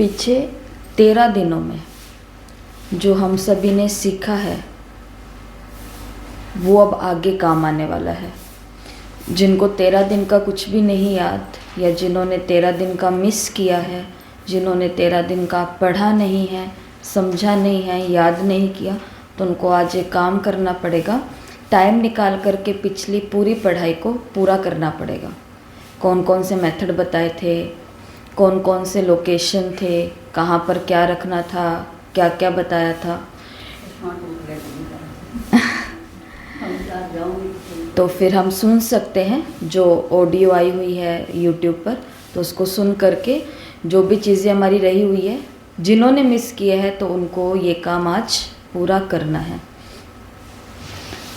पीछे 13 दिनों में जो हम सभी ने सीखा है वो अब आगे काम आने वाला है। जिनको 13 दिन का कुछ भी नहीं याद, या जिन्होंने 13 दिन का मिस किया है, जिन्होंने 13 दिन का पढ़ा नहीं है, समझा नहीं है, याद नहीं किया, तो उनको आज एक काम करना पड़ेगा। टाइम निकाल करके पिछली पूरी पढ़ाई को पूरा करना पड़ेगा। कौन कौन से मेथड बताए थे, कौन कौन से लोकेशन थे, कहाँ पर क्या रखना था, क्या क्या बताया था। तो फिर हम सुन सकते हैं, जो ऑडियो आई हुई है यूट्यूब पर, तो उसको सुन करके जो भी चीज़ें हमारी रही हुई है, जिन्होंने मिस किया है तो उनको ये काम आज पूरा करना है।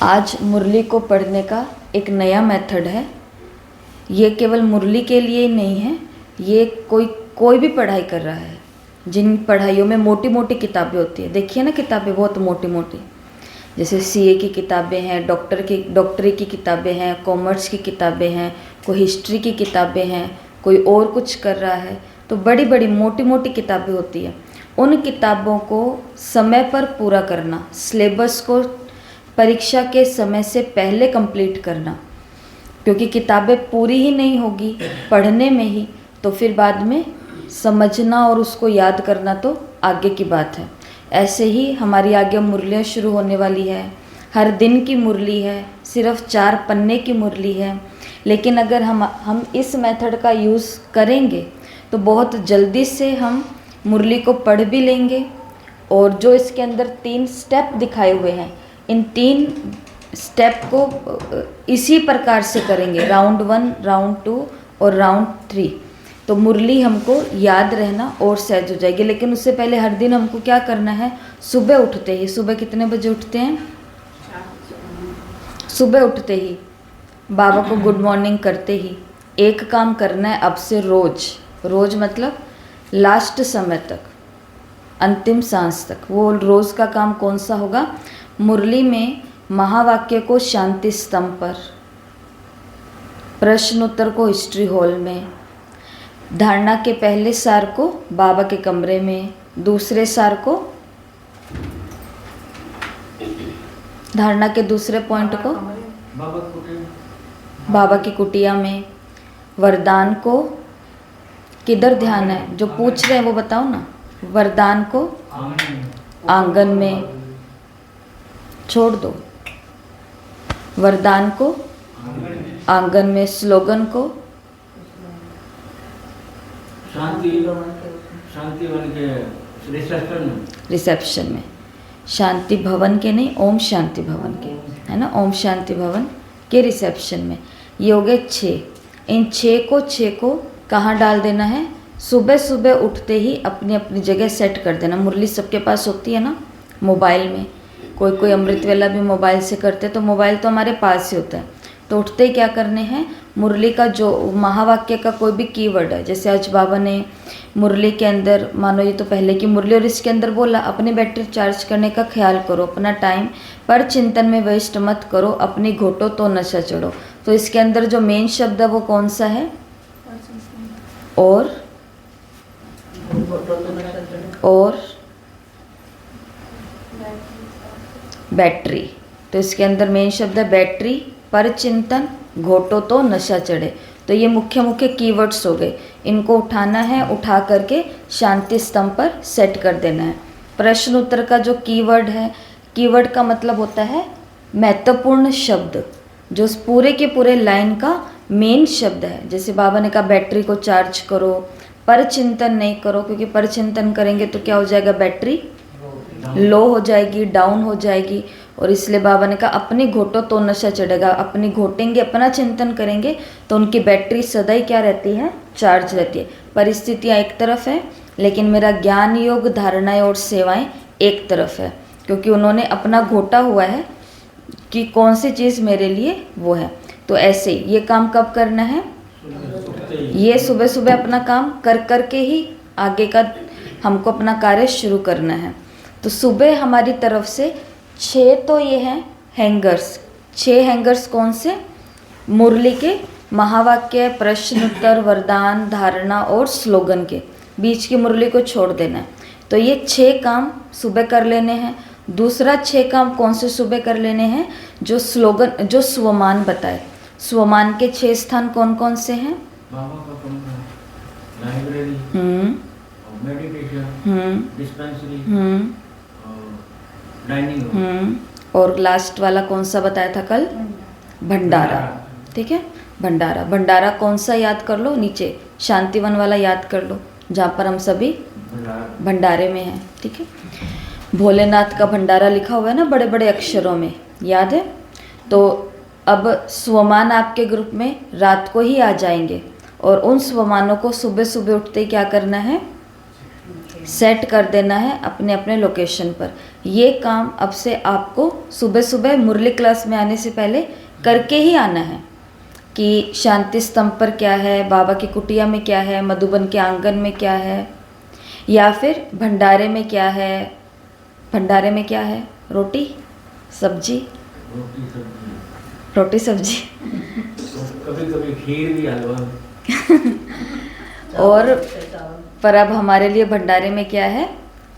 आज मुरली को पढ़ने का एक नया मेथड है। ये केवल मुरली के लिए ही नहीं है, ये कोई भी पढ़ाई कर रहा है। जिन पढ़ाइयों में मोटी मोटी किताबें होती है, देखिए ना, किताबें बहुत मोटी मोटी, जैसे सीए की किताबें हैं, डॉक्टरी की किताबें हैं, कॉमर्स की किताबें हैं, कोई हिस्ट्री की किताबें हैं, कोई और कुछ कर रहा है, तो बड़ी बड़ी मोटी मोटी किताबें होती हैं। उन किताबों को समय पर पूरा करना, सिलेबस को परीक्षा के समय से पहले कंप्लीट करना, क्योंकि किताबें पूरी ही नहीं होगी पढ़ने में ही, तो फिर बाद में समझना और उसको याद करना तो आगे की बात है। ऐसे ही हमारी आगे मुरलियाँ शुरू होने वाली है। हर दिन की मुरली है, सिर्फ 4 पन्ने की मुरली है, लेकिन अगर हम इस मेथड का यूज़ करेंगे तो बहुत जल्दी से हम मुरली को पढ़ भी लेंगे। और जो इसके अंदर 3 स्टेप दिखाए हुए हैं, इन 3 स्टेप को इसी प्रकार से करेंगे, राउंड 1, राउंड 2 और राउंड 3, तो मुरली हमको याद रहना और सहज हो जाएगी। लेकिन उससे पहले हर दिन हमको क्या करना है, सुबह उठते ही, सुबह कितने बजे उठते हैं, सुबह उठते ही बाबा को गुड मॉर्निंग करते ही एक काम करना है अब से रोज मतलब लास्ट समय तक, अंतिम सांस तक। वो रोज़ का काम कौन सा होगा, मुरली में महावाक्य को शांति स्तंभ पर, प्रश्न उत्तर को हिस्ट्री हॉल में, धारणा के पहले सार को बाबा के कमरे में, दूसरे सार को, धारणा के दूसरे पॉइंट को बाबा की कुटिया में, वरदान को किधर ध्यान है, जो पूछ रहे हैं वो बताओ ना, वरदान को आंगन में, छोड़ दो, वरदान को आंगन में, स्लोगन को शांति वन के रिसेप्शन में, शांति भवन के नहीं, ओम शांति भवन के, है ना, ओम शांति भवन के रिसेप्शन में। ये हो गए 6। इन 6 को कहाँ डाल देना है, सुबह सुबह उठते ही अपनी अपनी जगह सेट कर देना। मुरली सबके पास होती है ना, मोबाइल में, कोई अमृत वेला भी मोबाइल से करते, तो मोबाइल तो हमारे पास ही होता है। तो उठते ही क्या करने हैं, मुरली का जो महावाक्य का कोई भी कीवर्ड है, जैसे आज बाबा ने मुरली के अंदर, मानो ये तो पहले की मुरली और इसके अंदर बोला, अपनी बैटरी चार्ज करने का ख्याल करो, अपना टाइम पर चिंतन में वेस्ट मत करो, अपनी घोटो तो नशा चढ़ो। तो इसके अंदर जो मेन शब्द है वो कौन सा है, और बैटरी। तो इसके अंदर मेन शब्द है बैटरी, पर चिंतन, घोटो तो नशा चढ़े। तो ये मुख्य कीवर्ड्स हो गए, इनको उठाना है, उठा करके शांति स्तंभ पर सेट कर देना है। प्रश्न उत्तर का जो कीवर्ड है, कीवर्ड का मतलब होता है महत्वपूर्ण शब्द, जो पूरे के पूरे लाइन का मेन शब्द है। जैसे बाबा ने कहा बैटरी को चार्ज करो, पर चिंतन नहीं करो, क्योंकि पर चिंतन करेंगे तो क्या हो जाएगा, बैटरी लो हो जाएगी, डाउन हो जाएगी। और इसलिए बाबा ने कहा अपनी घोटो तो नशा चढ़ेगा, अपनी घोटेंगे, अपना चिंतन करेंगे तो उनकी बैटरी सदा ही क्या रहती है, चार्ज रहती है। परिस्थितियाँ एक तरफ है, लेकिन मेरा ज्ञान योग, धारणाएं और सेवाएं एक तरफ है, क्योंकि उन्होंने अपना घोटा हुआ है कि कौन सी चीज़ मेरे लिए वो है। तो ऐसे ये काम कब करना है, ये सुबह सुबह अपना काम कर करके ही आगे का हमको अपना कार्य शुरू करना है। तो सुबह हमारी तरफ से 6 तो ये हैं हैंगर्स, 6 हैंगर्स कौन से, मुरली के महावाक्य, प्रश्न उत्तर, वरदान, धारणा और स्लोगन के बीच की मुरली को छोड़ देना है। तो ये 6 काम सुबह कर लेने हैं। दूसरा 6 काम कौन से सुबह कर लेने हैं? जो स्लोगन, जो स्वमान बताए। स्वमान के 6 स्थान कौन कौन से हैं? बाबा का कमरा, library, meditation, dispensary, dining room. और लास्ट वाला कौन सा बताया था कल? भंडारा। ठीक है, भंडारा। भंडारा कौन सा याद कर लो? नीचे शांतिवन वाला याद कर लो, जहाँ पर हम सभी भंडारे में हैं। ठीक है, भोलेनाथ का भंडारा लिखा हुआ है ना बड़े बड़े अक्षरों में, याद है? तो अब स्वमान आपके ग्रुप में रात को ही आ जाएंगे और उन स्वमानों को सुबह सुबह उठते ही क्या करना है? सेट कर देना है अपने अपने लोकेशन पर। ये काम अब से आपको सुबह सुबह मुरली क्लास में आने से पहले करके ही आना है कि शांति स्तंभ पर क्या है, बाबा की कुटिया में क्या है, मधुबन के आंगन में क्या है, या फिर भंडारे में क्या है। भंडारे में क्या है? रोटी सब्जी, रोटी सब्जी कभी कभी खीर भी, हलवा। और पर अब हमारे लिए भंडारे में क्या है?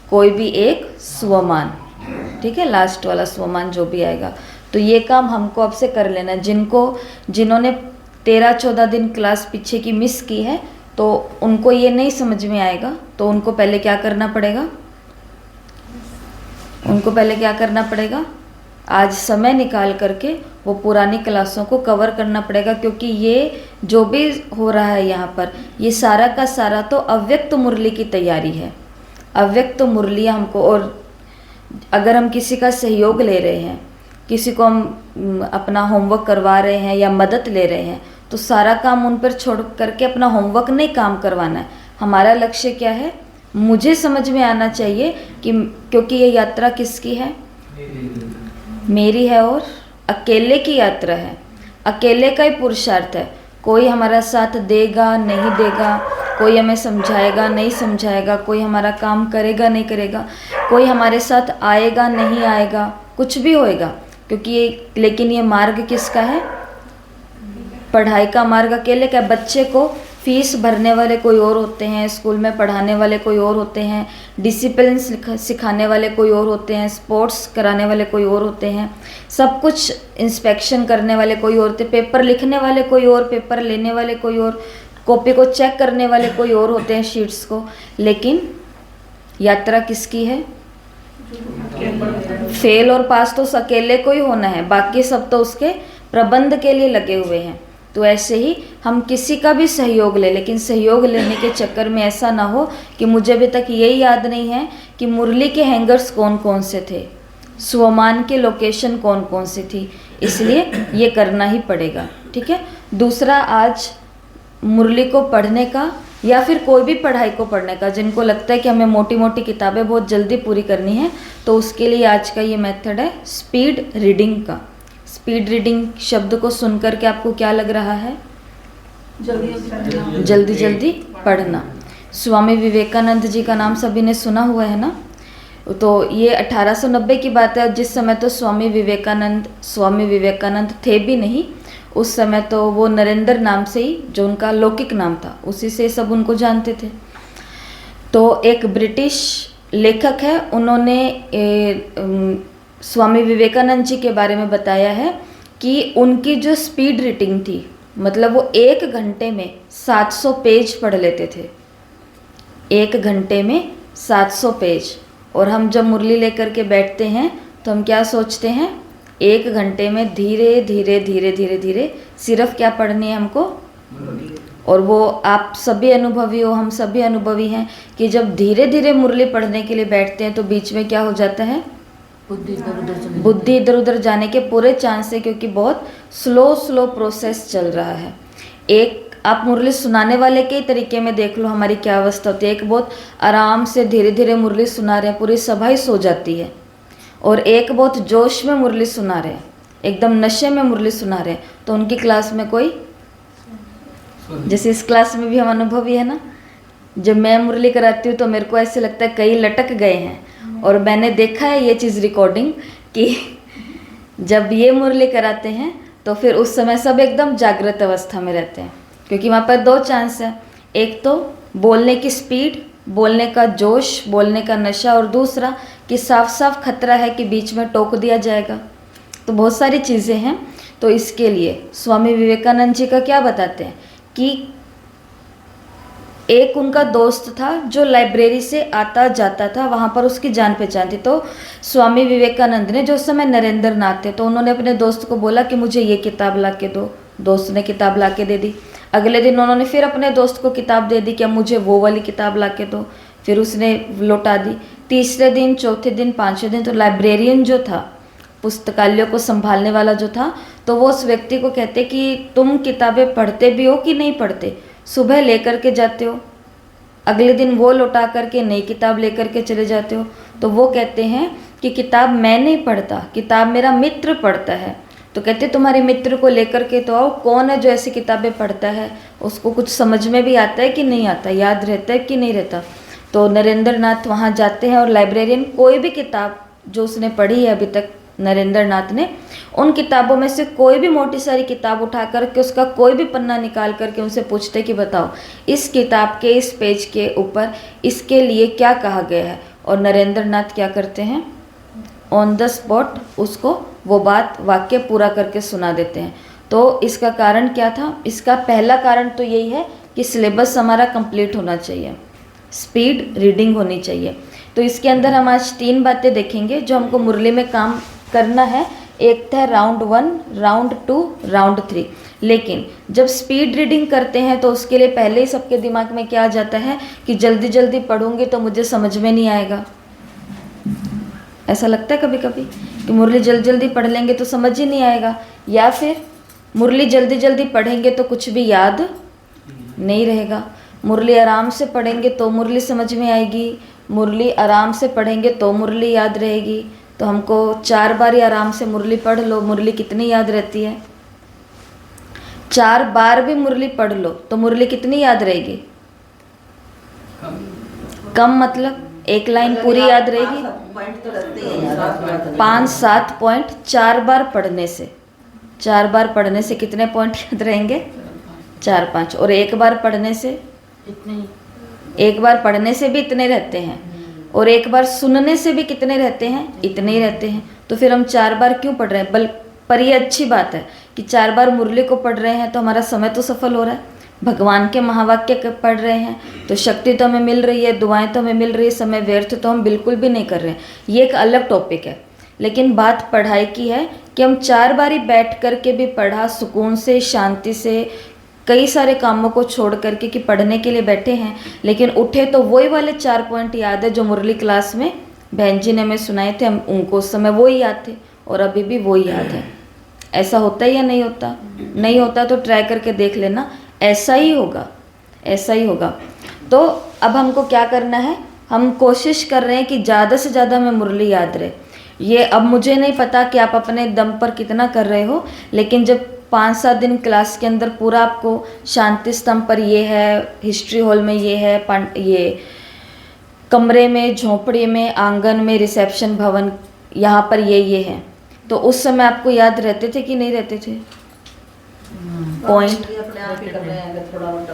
कोई भी एक स्वमान। ठीक है, लास्ट वाला स्वमान जो भी आएगा। तो ये काम हमको अब से कर लेना है। जिन्होंने 13-14 दिन क्लास पीछे की मिस की है तो उनको ये नहीं समझ में आएगा, तो उनको पहले क्या करना पड़ेगा? उनको पहले क्या करना पड़ेगा? आज समय निकाल करके वो पुरानी क्लासों को कवर करना पड़ेगा, क्योंकि ये जो भी हो रहा है यहाँ पर, ये सारा का सारा तो अव्यक्त मुरली की तैयारी है। अव्यक्त मुरली हमको, और अगर हम किसी का सहयोग ले रहे हैं, किसी को हम अपना होमवर्क करवा रहे हैं या मदद ले रहे हैं, तो सारा काम उन पर छोड़ करके अपना होमवर्क नहीं काम करवाना है। हमारा लक्ष्य क्या है? मुझे समझ में आना चाहिए कि क्योंकि ये यात्रा किसकी है? मेरी है, और अकेले की यात्रा है। अकेले का ही पुरुषार्थ है। कोई हमारा साथ देगा नहीं देगा, कोई हमें समझाएगा नहीं समझाएगा, कोई हमारा काम करेगा नहीं करेगा, कोई हमारे साथ आएगा नहीं आएगा, कुछ भी होएगा, क्योंकि लेकिन ये मार्ग किसका है? पढ़ाई का मार्ग अकेले का। बच्चे को फीस भरने वाले कोई और होते हैं, स्कूल में पढ़ाने वाले कोई और होते हैं, डिसिप्लिन सिखाने वाले कोई और होते हैं, स्पोर्ट्स कराने वाले कोई और होते हैं, सब कुछ इंस्पेक्शन करने वाले कोई और होते, पेपर लिखने वाले कोई और, पेपर लेने वाले कोई और, कॉपी को चेक करने वाले कोई और होते हैं, शीट्स को। लेकिन यात्रा किसकी है? फेल और पास तो अकेले को ही होना है, बाकी सब तो उसके प्रबंध के लिए लगे हुए हैं। तो ऐसे ही हम किसी का भी सहयोग ले, लेकिन सहयोग लेने के चक्कर में ऐसा ना हो कि मुझे अभी तक यही याद नहीं है कि मुरली के हैंगर्स कौन कौन से थे, स्वमान के लोकेशन कौन कौन सी थी, इसलिए ये करना ही पड़ेगा। ठीक है। दूसरा, आज मुरली को पढ़ने का या फिर कोई भी पढ़ाई को पढ़ने का, जिनको लगता है कि हमें मोटी मोटी किताबें बहुत जल्दी पूरी करनी है, तो उसके लिए आज का ये मेथड है स्पीड रीडिंग का। स्पीड रीडिंग शब्द को सुनकर के आपको क्या लग रहा है? जल्दी जल्दी पढ़ना। स्वामी विवेकानंद जी का नाम सभी ने सुना हुआ है ना? तो ये 1890 की बात है। जिस समय तो स्वामी विवेकानंद थे भी नहीं, उस समय तो वो नरेंद्र नाम से ही, जो उनका लौकिक नाम था, उसी से सब उनको जानते थे। तो एक ब्रिटिश लेखक है, उन्होंने स्वामी विवेकानंद जी के बारे में बताया है कि उनकी जो स्पीड रीडिंग थी, मतलब वो 1 घंटे में 700 पेज पढ़ लेते थे। 1 घंटे में 700 पेज। और हम जब मुरली लेकर के बैठते हैं तो हम क्या सोचते हैं? 1 घंटे में धीरे धीरे धीरे धीरे धीरे सिर्फ क्या पढ़नी है हमको? और वो आप सभी अनुभवी हो, हम सभी अनुभवी हैं कि जब धीरे धीरे मुरली पढ़ने के लिए बैठते हैं तो बीच में क्या हो जाता है? बुद्धि इधर उधर जाने के पूरे चांस है, क्योंकि बहुत स्लो प्रोसेस चल रहा है। एक आप मुरली सुनाने वाले के तरीके में देख लो हमारी क्या अवस्था होती है। एक बहुत आराम से धीरे धीरे मुरली सुना रहे हैं, पूरी सभा ही सो जाती है। और एक बहुत जोश में मुरली सुना रहे हैं, एकदम नशे में मुरली सुना रहे हैं, तो उनकी क्लास में कोई, जैसे इस क्लास में भी हम अनुभवी है ना, जब मैं मुरली कराती हूँ तो मेरे को ऐसे लगता है कई लटक गए हैं। और मैंने देखा है ये चीज़ रिकॉर्डिंग कि जब ये मुरली कराते हैं तो फिर उस समय सब एकदम जागृत अवस्था में रहते हैं, क्योंकि वहाँ पर 2 चांस है। एक तो बोलने की स्पीड, बोलने का जोश, बोलने का नशा, और दूसरा कि साफ साफ खतरा है कि बीच में टोक दिया जाएगा। तो बहुत सारी चीज़ें हैं। तो इसके लिए स्वामी विवेकानंद जी का क्या बताते हैं कि एक उनका दोस्त था जो लाइब्रेरी से आता जाता था, वहाँ पर उसकी जान पहचान थी। तो स्वामी विवेकानंद ने, जो उस समय नरेंद्र नाथ थे, तो उन्होंने अपने दोस्त को बोला कि मुझे ये किताब ला के दो। दोस्त ने किताब ला के दे दी। अगले दिन उन्होंने फिर अपने दोस्त को किताब दे दी कि अब मुझे वो वाली किताब ला के दो। फिर उसने लौटा दी। तीसरे दिन, चौथे दिन, पाँचवें दिन तो लाइब्रेरियन जो था, पुस्तकालयों को संभालने वाला जो था, तो वो उस व्यक्ति को कहते कि तुम किताबें पढ़ते भी हो कि नहीं पढ़ते? सुबह लेकर के जाते हो, अगले दिन वो लौटा करके नई किताब लेकर के चले जाते हो। तो वो कहते हैं कि किताब मैं नहीं पढ़ता, किताब मेरा मित्र पढ़ता है। तो कहते तुम्हारे मित्र को लेकर के तो आओ, कौन है जो ऐसी किताबें पढ़ता है, उसको कुछ समझ में भी आता है कि नहीं आता, याद रहता है कि नहीं रहता। तो नरेंद्र नाथ वहाँ जाते हैं और लाइब्रेरियन कोई भी किताब जो उसने पढ़ी है अभी तक नरेंद्र नाथ ने, उन किताबों में से कोई भी मोटी सारी किताब उठा करके उसका कोई भी पन्ना निकाल करके उनसे पूछते कि बताओ इस किताब के इस पेज के ऊपर इसके लिए क्या कहा गया है। और नरेंद्र नाथ क्या करते हैं, ऑन द स्पॉट उसको वो बात वाक्य पूरा करके सुना देते हैं। तो इसका कारण क्या था? इसका पहला कारण तो यही है कि सिलेबस हमारा कंप्लीट होना चाहिए, स्पीड रीडिंग होनी चाहिए। तो इसके अंदर हम आज 3 बातें देखेंगे जो हमको मुरली में काम करना है। एक था राउंड 1, राउंड 2, राउंड 3। लेकिन जब स्पीड रीडिंग करते हैं तो उसके लिए पहले ही सबके दिमाग में क्या आ जाता है कि जल्दी जल्दी पढ़ूंगी तो मुझे समझ में नहीं आएगा। ऐसा लगता है कभी कभी कि मुरली जल्दी जल्दी पढ़ लेंगे तो समझ ही नहीं आएगा, या फिर मुरली जल्दी जल्दी पढ़ेंगे तो कुछ भी याद नहीं रहेगा। मुरली आराम से पढ़ेंगे तो मुरली समझ में आएगी, मुरली आराम से पढ़ेंगे तो मुरली याद रहेगी। तो हमको 4 बार ही आराम से मुरली पढ़ लो, मुरली कितनी याद रहती है? 4 बार भी मुरली पढ़ लो तो मुरली कितनी याद रहेगी? कम मतलब 1 लाइन पूरी याद रहेगी? 5-7 पॉइंट 4 बार पढ़ने से, 4 बार पढ़ने से कितने पॉइंट याद रहेंगे? 4-5। और 1 बार पढ़ने से इतने, 1 बार पढ़ने से भी इतने रहते हैं, और 1 बार सुनने से भी कितने रहते हैं? इतने ही रहते हैं। तो फिर हम 4 बार क्यों पढ़ रहे हैं? पर ये अच्छी बात है कि 4 बार मुरली को पढ़ रहे हैं तो हमारा समय तो सफल हो रहा है, भगवान के महावाक्य पढ़ रहे हैं तो शक्ति तो हमें मिल रही है, दुआएं तो हमें मिल रही है, समय व्यर्थ तो हम बिल्कुल भी नहीं कर रहे हैं। ये एक अलग टॉपिक है। लेकिन बात पढ़ाई की है कि हम 4 बारी बैठ करके भी पढ़ा, सुकून से, शांति से, कई सारे कामों को छोड़ करके कि पढ़ने के लिए बैठे हैं, लेकिन उठे तो वही वाले 4 पॉइंट याद है जो मुरली क्लास में बहन जी ने हमें सुनाए थे। हम उनको उस समय वो ही याद थे और अभी भी वो ही याद है। ऐसा होता है या नहीं होता? नहीं होता तो ट्राई करके देख लेना, ऐसा ही होगा, ऐसा ही होगा। तो अब हमको क्या करना है, हम कोशिश कर रहे हैं कि ज़्यादा से ज़्यादा हमें मुरली याद रहे। ये अब मुझे नहीं पता कि आप अपने दम पर कितना कर रहे हो, लेकिन जब 5-7 दिन क्लास के अंदर पूरा आपको शांति स्तंभ पर ये है, हिस्ट्री हॉल में ये है, ये कमरे में, झोपड़ी में, आंगन में, रिसेप्शन भवन, यहाँ पर ये है, तो उस समय आपको याद रहते थे कि नहीं रहते थे पॉइंट?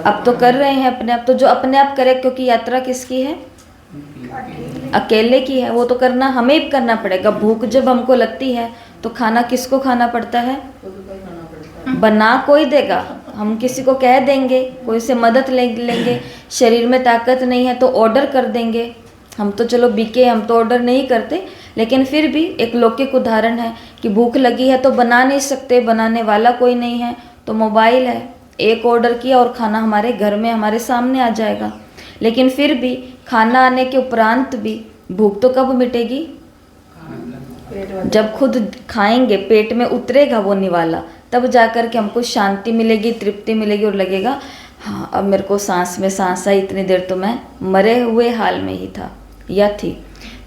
अब तो कर रहे हैं अपने आप, तो जो अपने आप करे, क्योंकि यात्रा किसकी है? अकेले की है, वो तो करना हमें ही करना पड़ेगा। भूख जब हमको लगती है तो खाना किसको खाना पड़ता है? बना कोई देगा, हम किसी को कह देंगे, कोई से मदद लेंगे। शरीर में ताकत नहीं है तो ऑर्डर कर देंगे। हम तो चलो बीके, हम तो ऑर्डर नहीं करते, लेकिन फिर भी एक लौकिक उदाहरण है कि भूख लगी है तो बना नहीं सकते, बनाने वाला कोई नहीं है, तो मोबाइल है, एक ऑर्डर किया और खाना हमारे घर में हमारे सामने आ जाएगा। लेकिन फिर भी खाना आने के उपरांत भी भूख तो कब मिटेगी? जब खुद खाएंगे, पेट में उतरेगा वो निवाला, तब जाकर के हमको शांति मिलेगी, तृप्ति मिलेगी और लगेगा हाँ अब मेरे को सांस में सांस आई, इतनी देर तो मैं मरे हुए हाल में ही था या थी।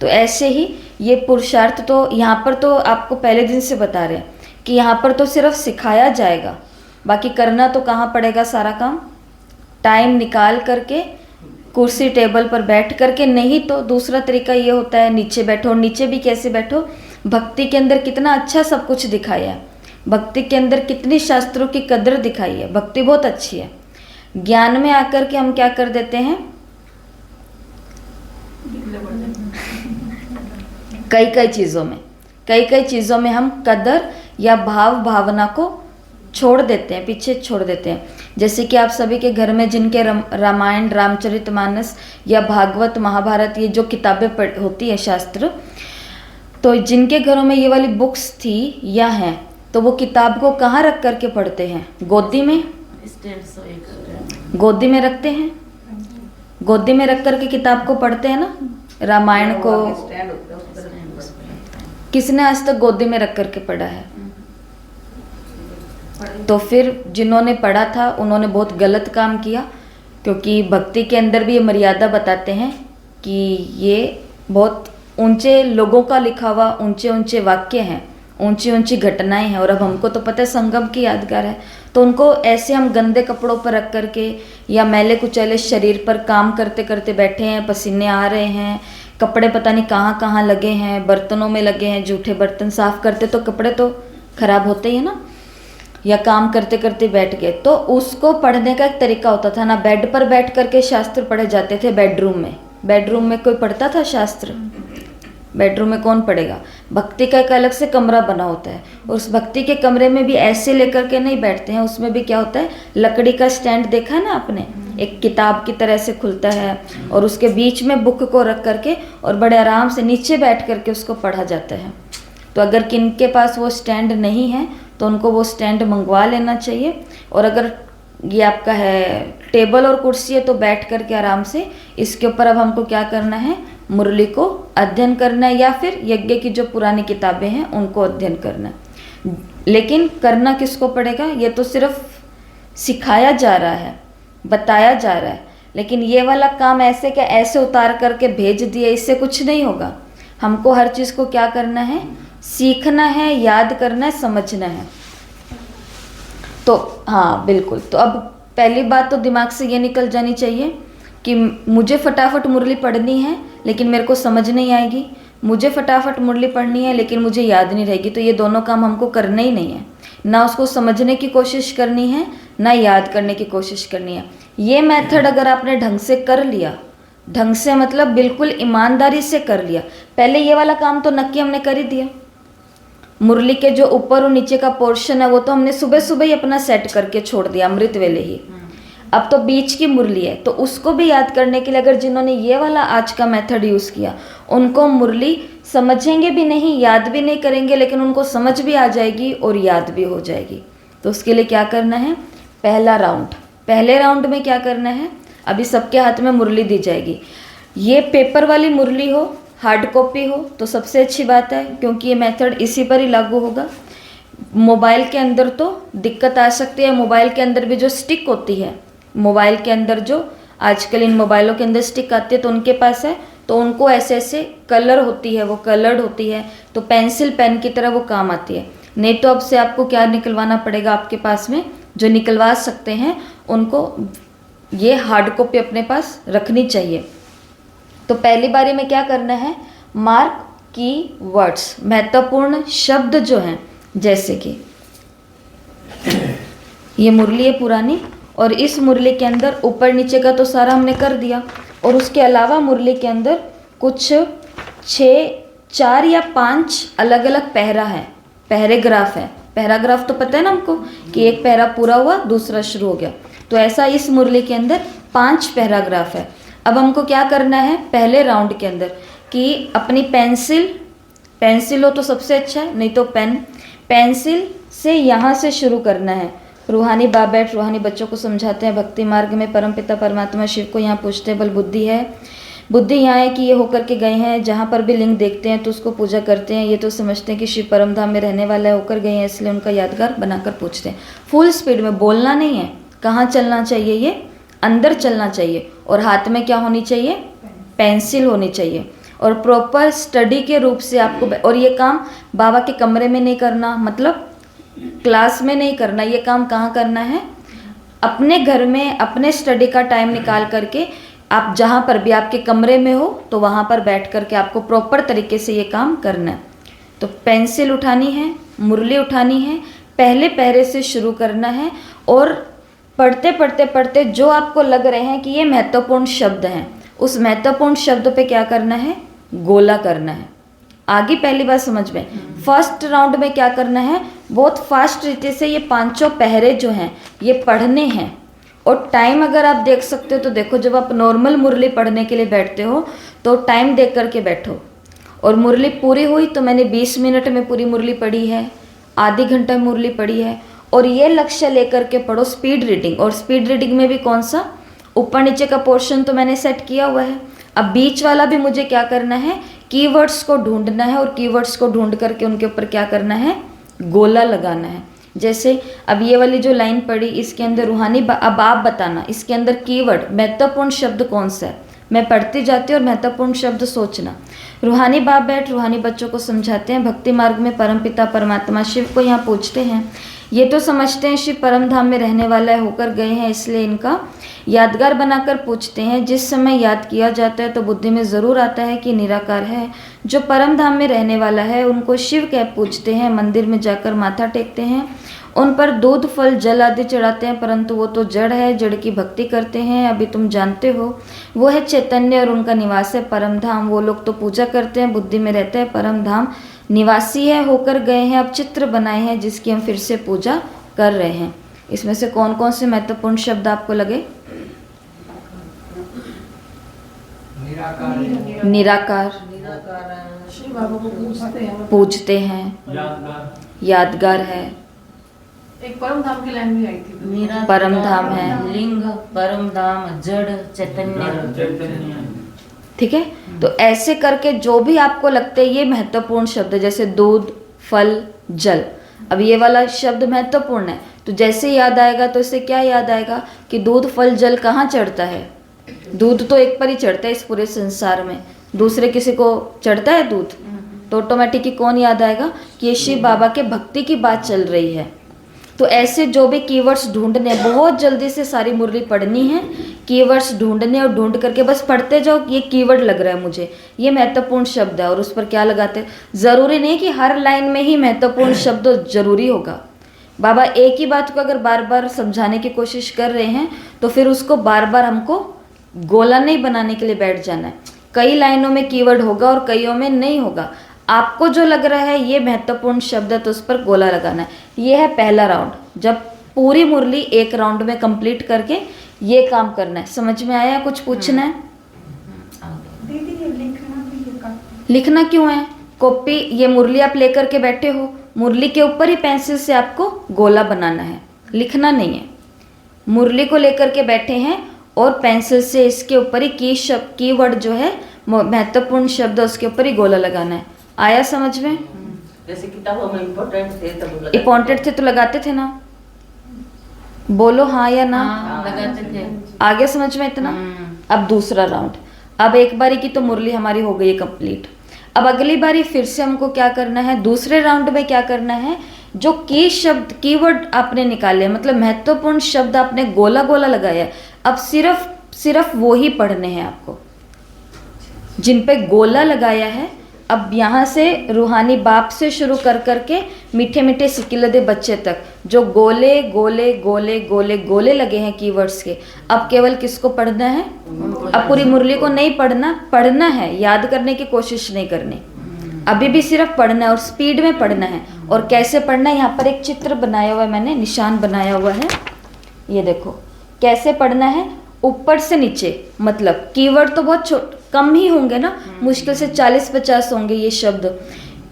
तो ऐसे ही ये पुरुषार्थ तो यहाँ पर तो आपको पहले दिन से बता रहे हैं कि यहाँ पर तो सिर्फ सिखाया जाएगा, बाकी करना तो कहाँ पड़ेगा सारा काम? टाइम निकाल करके कुर्सी टेबल पर बैठ करके। नहीं तो दूसरा तरीका ये होता है नीचे बैठो। नीचे भी कैसे बैठो? भक्ति के अंदर कितना अच्छा सब कुछ दिखाया है, भक्ति के अंदर कितनी शास्त्रों की कदर दिखाई है, भक्ति बहुत अच्छी है, ज्ञान में आकर के हम क्या कर देते हैं, कई कई चीज़ों में हम कदर या भाव भावना को छोड़ देते हैं, पीछे छोड़ देते हैं। जैसे कि आप सभी के घर में जिनके रामायण, रामचरितमानस या भागवत, महाभारत, ये जो किताबें होती है शास्त्र, तो जिनके घरों में ये वाली बुक्स थी या हैं, तो वो किताब को कहाँ रख करके पढ़ते हैं? गोदी में, गोदी में रखते हैं, गोदी में रख करके किताब को पढ़ते हैं ना। रामायण को किसने आज तक गोदी में रख करके पढ़ा है? तो फिर जिन्होंने पढ़ा था उन्होंने बहुत गलत काम किया, क्योंकि भक्ति के अंदर भी ये मर्यादा बताते हैं कि ये बहुत ऊंचे लोगों का लिखा हुआ ऊंचे ऊंचे वाक्य हैं, ऊंची ऊंची घटनाएं हैं। और अब हमको तो पता है संगम की यादगार है, तो उनको ऐसे हम गंदे कपड़ों पर रख करके या मैले कुचैले शरीर पर काम करते करते बैठे हैं, पसीने आ रहे हैं, कपड़े पता नहीं कहाँ कहाँ लगे हैं, बर्तनों में लगे हैं, जूठे बर्तन साफ करते तो कपड़े तो खराब होते ही है ना, या काम करते करते बैठ गए। तो उसको पढ़ने का एक तरीका होता था ना, बेड पर बैठ करके शास्त्र पढ़े जाते थे। बेडरूम में कोई पढ़ता था शास्त्र? बेडरूम में कौन पढ़ेगा? भक्ति का एक अलग से कमरा बना होता है, और उस भक्ति के कमरे में भी ऐसे लेकर के नहीं बैठते हैं। उसमें भी क्या होता है, लकड़ी का स्टैंड देखा है ना आपने, एक किताब की तरह से खुलता है, और उसके बीच में बुक को रख करके और बड़े आराम से नीचे बैठ करके उसको पढ़ा जाता है। तो अगर किनके पास वो स्टैंड नहीं है तो उनको वो स्टैंड मंगवा लेना चाहिए। और अगर ये आपका है टेबल और कुर्सी है तो बैठ करके आराम से इसके ऊपर अब हमको क्या करना है, मुरली को अध्ययन करना है, या फिर यज्ञ की जो पुरानी किताबें हैं उनको अध्ययन करना है। लेकिन करना किसको पड़ेगा? ये तो सिर्फ सिखाया जा रहा है, बताया जा रहा है, लेकिन ये वाला काम ऐसे क्या ऐसे उतार करके भेज दिए, इससे कुछ नहीं होगा। हमको हर चीज़ को क्या करना है, सीखना है, याद करना है, समझना है। तो हाँ बिल्कुल, तो अब पहली बात तो दिमाग से ये निकल जानी चाहिए कि मुझे फटाफट मुरली पढ़नी है लेकिन मेरे को समझ नहीं आएगी, मुझे फटाफट मुरली पढ़नी है लेकिन मुझे याद नहीं रहेगी। तो ये दोनों काम हमको करना ही नहीं है, ना उसको समझने की कोशिश करनी है, ना याद करने की कोशिश करनी है। ये मेथड अगर आपने ढंग से कर लिया, ढंग से मतलब बिल्कुल ईमानदारी से कर लिया, पहले ये वाला काम तो नक्की हमने कर ही दिया। मुरली के जो ऊपर और नीचे का पोर्शन है वो तो हमने सुबह सुबह ही अपना सेट करके छोड़ दिया, अमृत वेले ही। अब तो बीच की मुरली है, तो उसको भी याद करने के लिए अगर जिन्होंने ये वाला आज का मेथड यूज़ किया, उनको मुरली समझेंगे भी नहीं, याद भी नहीं करेंगे, लेकिन उनको समझ भी आ जाएगी और याद भी हो जाएगी। तो उसके लिए क्या करना है, पहले राउंड में क्या करना है, अभी सबके हाथ में मुरली दी जाएगी। ये पेपर वाली मुरली हो, हार्ड कॉपी हो तो सबसे अच्छी बात है, क्योंकि ये मेथड इसी पर ही लागू होगा। मोबाइल के अंदर तो दिक्कत आ सकती है, मोबाइल के अंदर भी जो स्टिक होती है, मोबाइल के अंदर जो आजकल इन मोबाइलों के अंदर स्टिक आती है, तो उनके पास है, तो उनको ऐसे ऐसे कलर होती है, वो कलर्ड होती है, तो पेंसिल पेन की तरह वो काम आती है। नहीं तो अब से आपको क्या निकलवाना पड़ेगा, आपके पास में जो निकलवा सकते हैं उनको ये हार्ड कॉपी अपने पास रखनी चाहिए। तो पहली बारी में क्या करना है, मार्क की वर्ड्स, महत्वपूर्ण शब्द जो हैं, जैसे कि ये मुरली है पुरानी, और इस मुरली के अंदर ऊपर नीचे का तो सारा हमने कर दिया, और उसके अलावा मुरली के अंदर कुछ 4 या 5 अलग अलग पैरा है, पैराग्राफ है। पैराग्राफ तो पता है ना हमको कि एक पैरा पूरा हुआ दूसरा शुरू हो गया, तो ऐसा इस मुरली के अंदर 5 पैराग्राफ है। अब हमको क्या करना है पहले राउंड के अंदर कि अपनी पेंसिल हो तो सबसे अच्छा है, नहीं तो पेंसिल से यहाँ से शुरू करना है। रूहानी बाप बैठ रूहानी बच्चों को समझाते हैं, भक्ति मार्ग में परमपिता परमात्मा शिव को यहाँ पूछते हैं, बल बुद्धि है, बुद्धि यहाँ है कि ये होकर के गए हैं, जहाँ पर भी लिंग देखते हैं तो उसको पूजा करते हैं, ये तो समझते हैं कि शिव परम धाम में रहने वाला है, होकर गए हैं, इसलिए उनका यादगार बनाकर पूछते हैं। फुल स्पीड में बोलना नहीं है, कहाँ चलना चाहिए, ये अंदर चलना चाहिए, और हाथ में क्या होनी चाहिए, पेंसिल होनी चाहिए, और प्रॉपर स्टडी के रूप से आपको। और ये काम बाबा के कमरे में नहीं करना, मतलब क्लास में नहीं करना, ये काम कहाँ करना है, अपने घर में, अपने स्टडी का टाइम निकाल करके आप जहाँ पर भी आपके कमरे में हो तो वहाँ पर बैठ करके आपको प्रॉपर तरीके से ये काम करना है। तो पेंसिल उठानी है, मुरली उठानी है, पहले पहरे से शुरू करना है, और पढ़ते पढ़ते पढ़ते जो आपको लग रहे हैं कि ये महत्वपूर्ण शब्द हैं, उस महत्वपूर्ण शब्द पे क्या करना है, गोला करना है। आगे पहली बात समझ में। फर्स्ट राउंड में क्या करना है, बहुत फास्ट रीति से ये पांचों पहरे जो हैं ये पढ़ने हैं। और टाइम अगर आप देख सकते हो तो देखो, जब आप नॉर्मल मुरली पढ़ने के लिए बैठते हो तो टाइम देख करके बैठो। और मुरली पूरी हुई तो मैंने 20 मिनट में पूरी मुरली पढ़ी है, आधी घंटा मुरली पढ़ी है। और ये लक्ष्य लेकर के पढ़ो स्पीड रीडिंग। और स्पीड रीडिंग में भी कौन सा, ऊपर नीचे का पोर्शन तो मैंने सेट किया हुआ है। अब बीच वाला भी मुझे क्या करना है, कीवर्ड्स को ढूंढना है। और कीवर्ड्स को ढूंढ करके उनके ऊपर क्या करना है, गोला लगाना है। जैसे अब ये वाली जो लाइन पढ़ी, इसके अंदर रूहानी अब आप बताना इसके अंदर कीवर्ड महत्वपूर्ण शब्द कौन सा है। मैं पढ़ती जाती हूँ और महत्वपूर्ण शब्द सोचना। रूहानी बाप बैठ रूहानी बच्चों को समझाते हैं। भक्ति मार्ग में परमपिता परमात्मा शिव को यहाँ पूछते हैं। ये तो समझते हैं शिव परम धाम में रहने वाला है, होकर गए हैं, इसलिए इनका यादगार बनाकर पूछते हैं। जिस समय याद किया जाता है तो बुद्धि में ज़रूर आता है कि निराकार है, जो परम धाम में रहने वाला है। उनको शिव कह पूछते हैं। मंदिर में जाकर माथा टेकते हैं, उन पर दूध फल जल आदि चढ़ाते हैं, परंतु वो तो जड़ है, जड़ की भक्ति करते हैं। अभी तुम जानते हो वो है चैतन्य और उनका निवास है परम धाम। वो लोग तो पूजा करते हैं, बुद्धि में रहते हैं परम धाम निवासी है, होकर गए हैं। अब चित्र बनाए हैं जिसकी हम फिर से पूजा कर रहे हैं। इसमें से कौन कौन से महत्वपूर्ण शब्द आपको लगे? निराकार, शिव बाबा को पूजते हैं, यादगार है, एक परम धाम की लाइन भी आई थी। मेरा परम धाम है, लिंग, परम धाम, जड़, चैतन्य। ठीक है। तो ऐसे करके जो भी आपको लगते हैं ये महत्वपूर्ण शब्द, जैसे दूध फल जल, अब ये वाला शब्द महत्वपूर्ण है तो जैसे याद आएगा तो इससे क्या याद आएगा कि दूध फल जल कहाँ चढ़ता है? दूध तो एक पर ही चढ़ता है इस पूरे संसार में, दूसरे किसी को चढ़ता है दूध? तो ऑटोमेटिक ही कौन याद आएगा कि ये शिव बाबा के भक्ति की बात चल रही है। तो ऐसे जो भी कीवर्ड्स ढूंढने, बहुत जल्दी से सारी मुरली पढ़नी है, कीवर्ड्स ढूंढने और ढूंढ करके बस पढ़ते जाओ। ये कीवर्ड लग रहा है मुझे, ये महत्वपूर्ण शब्द है, और उस पर क्या लगाते हैं। ज़रूरी नहीं कि हर लाइन में ही महत्वपूर्ण शब्द जरूरी होगा। बाबा एक ही बात को अगर बार बार समझाने की कोशिश कर रहे हैं तो फिर उसको बार बार हमको गोला नहीं बनाने के लिए बैठ जाना है। कई लाइनों में कीवर्ड होगा और कईयों में नहीं होगा। आपको जो लग रहा है ये महत्वपूर्ण शब्द है तो उस पर गोला लगाना है। ये है पहला राउंड, जब पूरी मुरली एक राउंड में कंप्लीट करके ये काम करना है। समझ में आया? कुछ पूछना है? दीदी ये लिखना भी है, लिखना क्यों है? कॉपी, ये मुरली आप लेकर के बैठे हो, मुरली के ऊपर ही पेंसिल से आपको गोला बनाना है, लिखना नहीं है। मुरली को लेकर के बैठे हैं और पेंसिल से इसके ऊपर ही कीवर्ड जो है महत्वपूर्ण शब्द उसके ऊपर ही गोला लगाना है। आया समझ में? जैसे किताबों में इम्पोर्टेंट थे तब इम्पोर्टेंट थे तो लगाते थे ना, बोलो हाँ या ना? लगाते थे। आगे समझ में इतना? अब दूसरा राउंड, अब एक बारी की तो मुरली हमारी हो गई है कंप्लीट। अब अगली बारी फिर से हमको क्या करना है, दूसरे राउंड में क्या करना है, जो कीवर्ड आपने निकाले, मतलब महत्वपूर्ण शब्द आपने गोला गोला लगाया है, अब सिर्फ वो ही पढ़ने हैं आपको जिन पे गोला लगाया है। अब यहाँ से रूहानी बाप से शुरू कर करके मीठे मीठे सिकिलदे बच्चे तक जो गोले गोले गोले गोले गोले लगे हैं कीवर्ड्स के, अब केवल किसको पढ़ना है? अब पूरी मुरली को नहीं पढ़ना है, याद करने की कोशिश नहीं करनी। अभी भी सिर्फ पढ़ना है और स्पीड में पढ़ना है। और कैसे पढ़ना है, यहाँ पर एक चित्र बनाया हुआ है, मैंने निशान बनाया हुआ है, ये देखो कैसे पढ़ना है। ऊपर से नीचे, मतलब कीवर्ड तो बहुत कम ही होंगे ना, मुश्किल से 40-50 होंगे ये शब्द,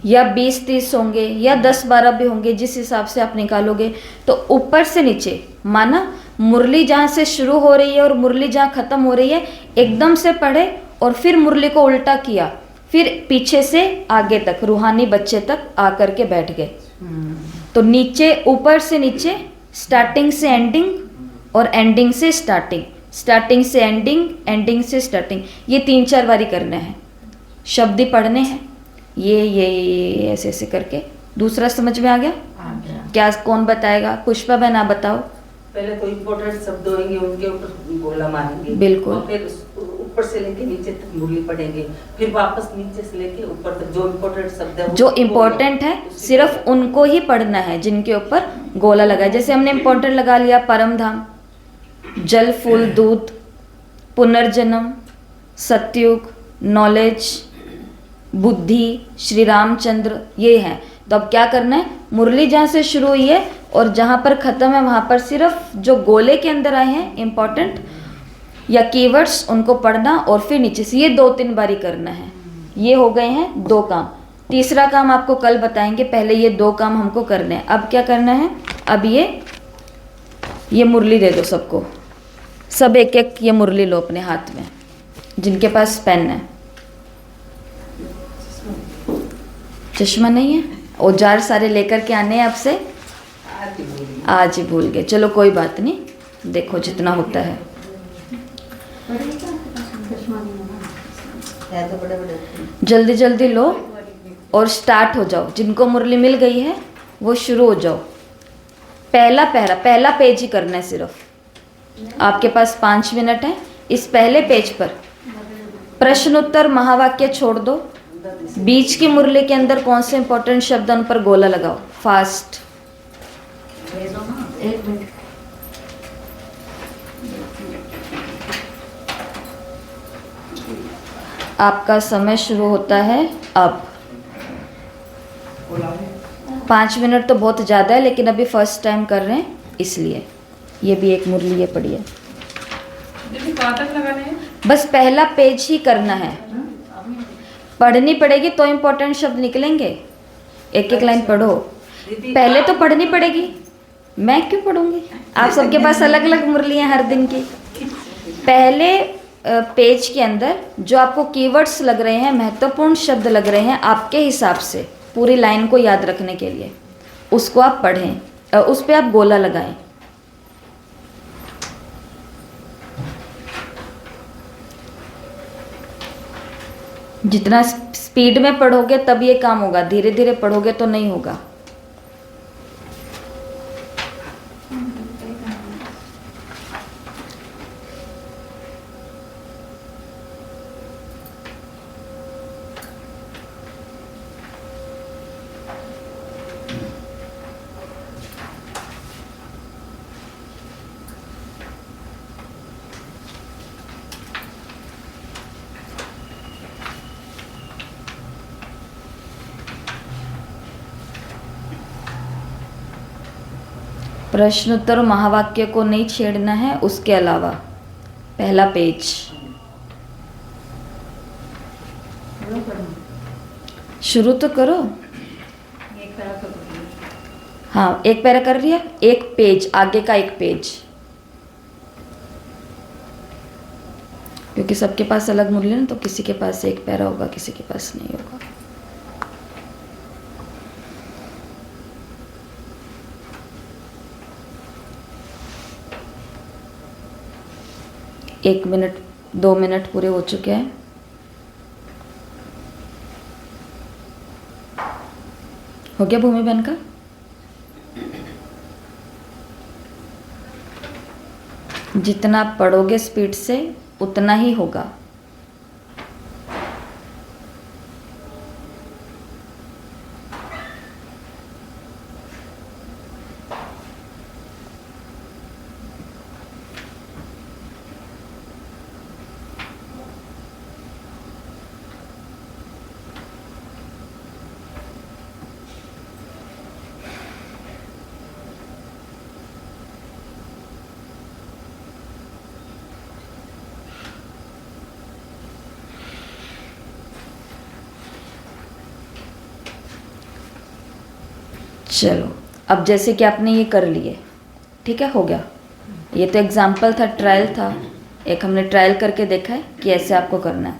या 20-30 होंगे, या 10-12 भी होंगे, जिस हिसाब से आप निकालोगे। तो ऊपर से नीचे, माना मुरली जहाँ से शुरू हो रही है और मुरली जहाँ खत्म हो रही है एकदम से पढ़े, और फिर मुरली को उल्टा किया, फिर पीछे से आगे तक रूहानी बच्चे तक आकर के बैठ गए। तो नीचे, ऊपर से नीचे, स्टार्टिंग से एंडिंग और एंडिंग से स्टार्टिंग, स्टार्टिंग से एंडिंग, एंडिंग से स्टार्टिंग, ये 3-4 बारी करने हैं, शब्द ही पढ़ने हैं, ये ऐसे ऐसे करके। दूसरा समझ में आ गया? क्या कौन बताएगा? पुष्पा बहन आप बताओ। पहले तो इम्पोर्टेंट शब्द होंगे उनके ऊपर गोला मारेंगे, बिल्कुल। और फिर ऊपर से लेके नीचे तक मुरली पढ़ेंगे, फिर वापस नीचे से लेके ऊपर तक जो इम्पोर्टेंट शब्द है, जो इम्पोर्टेंट है सिर्फ उनको ही पढ़ना है जिनके ऊपर गोला लगा है। जैसे हमने इम्पोर्टेंट लगा लिया परम धाम, जल फूल दूध, पुनर्जन्म, सतयुग, नॉलेज, बुद्धि, श्री रामचंद्र, ये हैं। तो अब क्या करना है, मुरली जहाँ से शुरू हुई है और जहाँ पर ख़त्म है वहाँ पर सिर्फ जो गोले के अंदर आए हैं इम्पॉर्टेंट या कीवर्ड्स उनको पढ़ना और फिर नीचे से ये 2-3 बारी करना है। ये हो गए हैं 2 काम। तीसरा काम आपको कल बताएंगे, पहले ये 2 काम हमको करने हैं। अब क्या करना है, अब ये मुरली दे दो सबको, सब एक एक ये मुरली लो अपने हाथ में, जिनके पास पेन है। चश्मा नहीं है, औजार सारे लेकर के आने हैं आपसे, आज ही भूल गए, चलो कोई बात नहीं, देखो जितना होता है। जल्दी जल्दी लो और स्टार्ट हो जाओ। जिनको मुरली मिल गई है वो शुरू हो जाओ। पहला पेज ही करना है सिर्फ। आपके पास 5 मिनट है। इस पहले पेज पर प्रश्न उत्तर महावाक्य छोड़ दो। बीच की मुरली के अंदर कौन से इंपॉर्टेंट शब्द उन पर गोला लगाओ फास्ट। आपका समय शुरू होता है अब। 5 मिनट तो बहुत ज़्यादा है, लेकिन अभी फर्स्ट टाइम कर रहे हैं इसलिए। ये भी एक मुरली है, पढ़िए। कहाँ तक लगाने हैं? बस पहला पेज ही करना है। पढ़नी पड़ेगी तो इम्पोर्टेंट शब्द निकलेंगे। एक एक लाइन पढ़ो। पहले तो पढ़नी पड़ेगी, मैं क्यों पढ़ूंगी? आप सबके पास अलग अलग मुरलियाँ हर दिन की। पहले पेज के अंदर जो आपको कीवर्ड्स लग रहे हैं, महत्वपूर्ण शब्द लग रहे हैं आपके हिसाब से, पूरी लाइन को याद रखने के लिए, उसको आप पढ़ें, उस पर आप गोला लगाएं। जितना स्पीड में पढ़ोगे तब ये काम होगा, धीरे धीरे पढ़ोगे तो नहीं होगा। प्रश्न उत्तर महावाक्य को नहीं छेड़ना है। उसके अलावा पहला पेज शुरू तो करो। हाँ, एक पैरा कर लिया, एक पेज आगे का, एक पेज, क्योंकि सबके पास अलग मुरली ना, तो किसी के पास एक पैरा होगा, किसी के पास नहीं होगा। एक मिनट 2 मिनट पूरे हो चुके हैं। हो गया भूमि बहन का? जितना आप पढ़ोगे स्पीड से उतना ही होगा। चलो, अब जैसे कि आपने ये कर लिए, ठीक है, हो गया। ये तो एग्जाम्पल था, ट्रायल था, एक हमने ट्रायल करके देखा है कि ऐसे आपको करना है।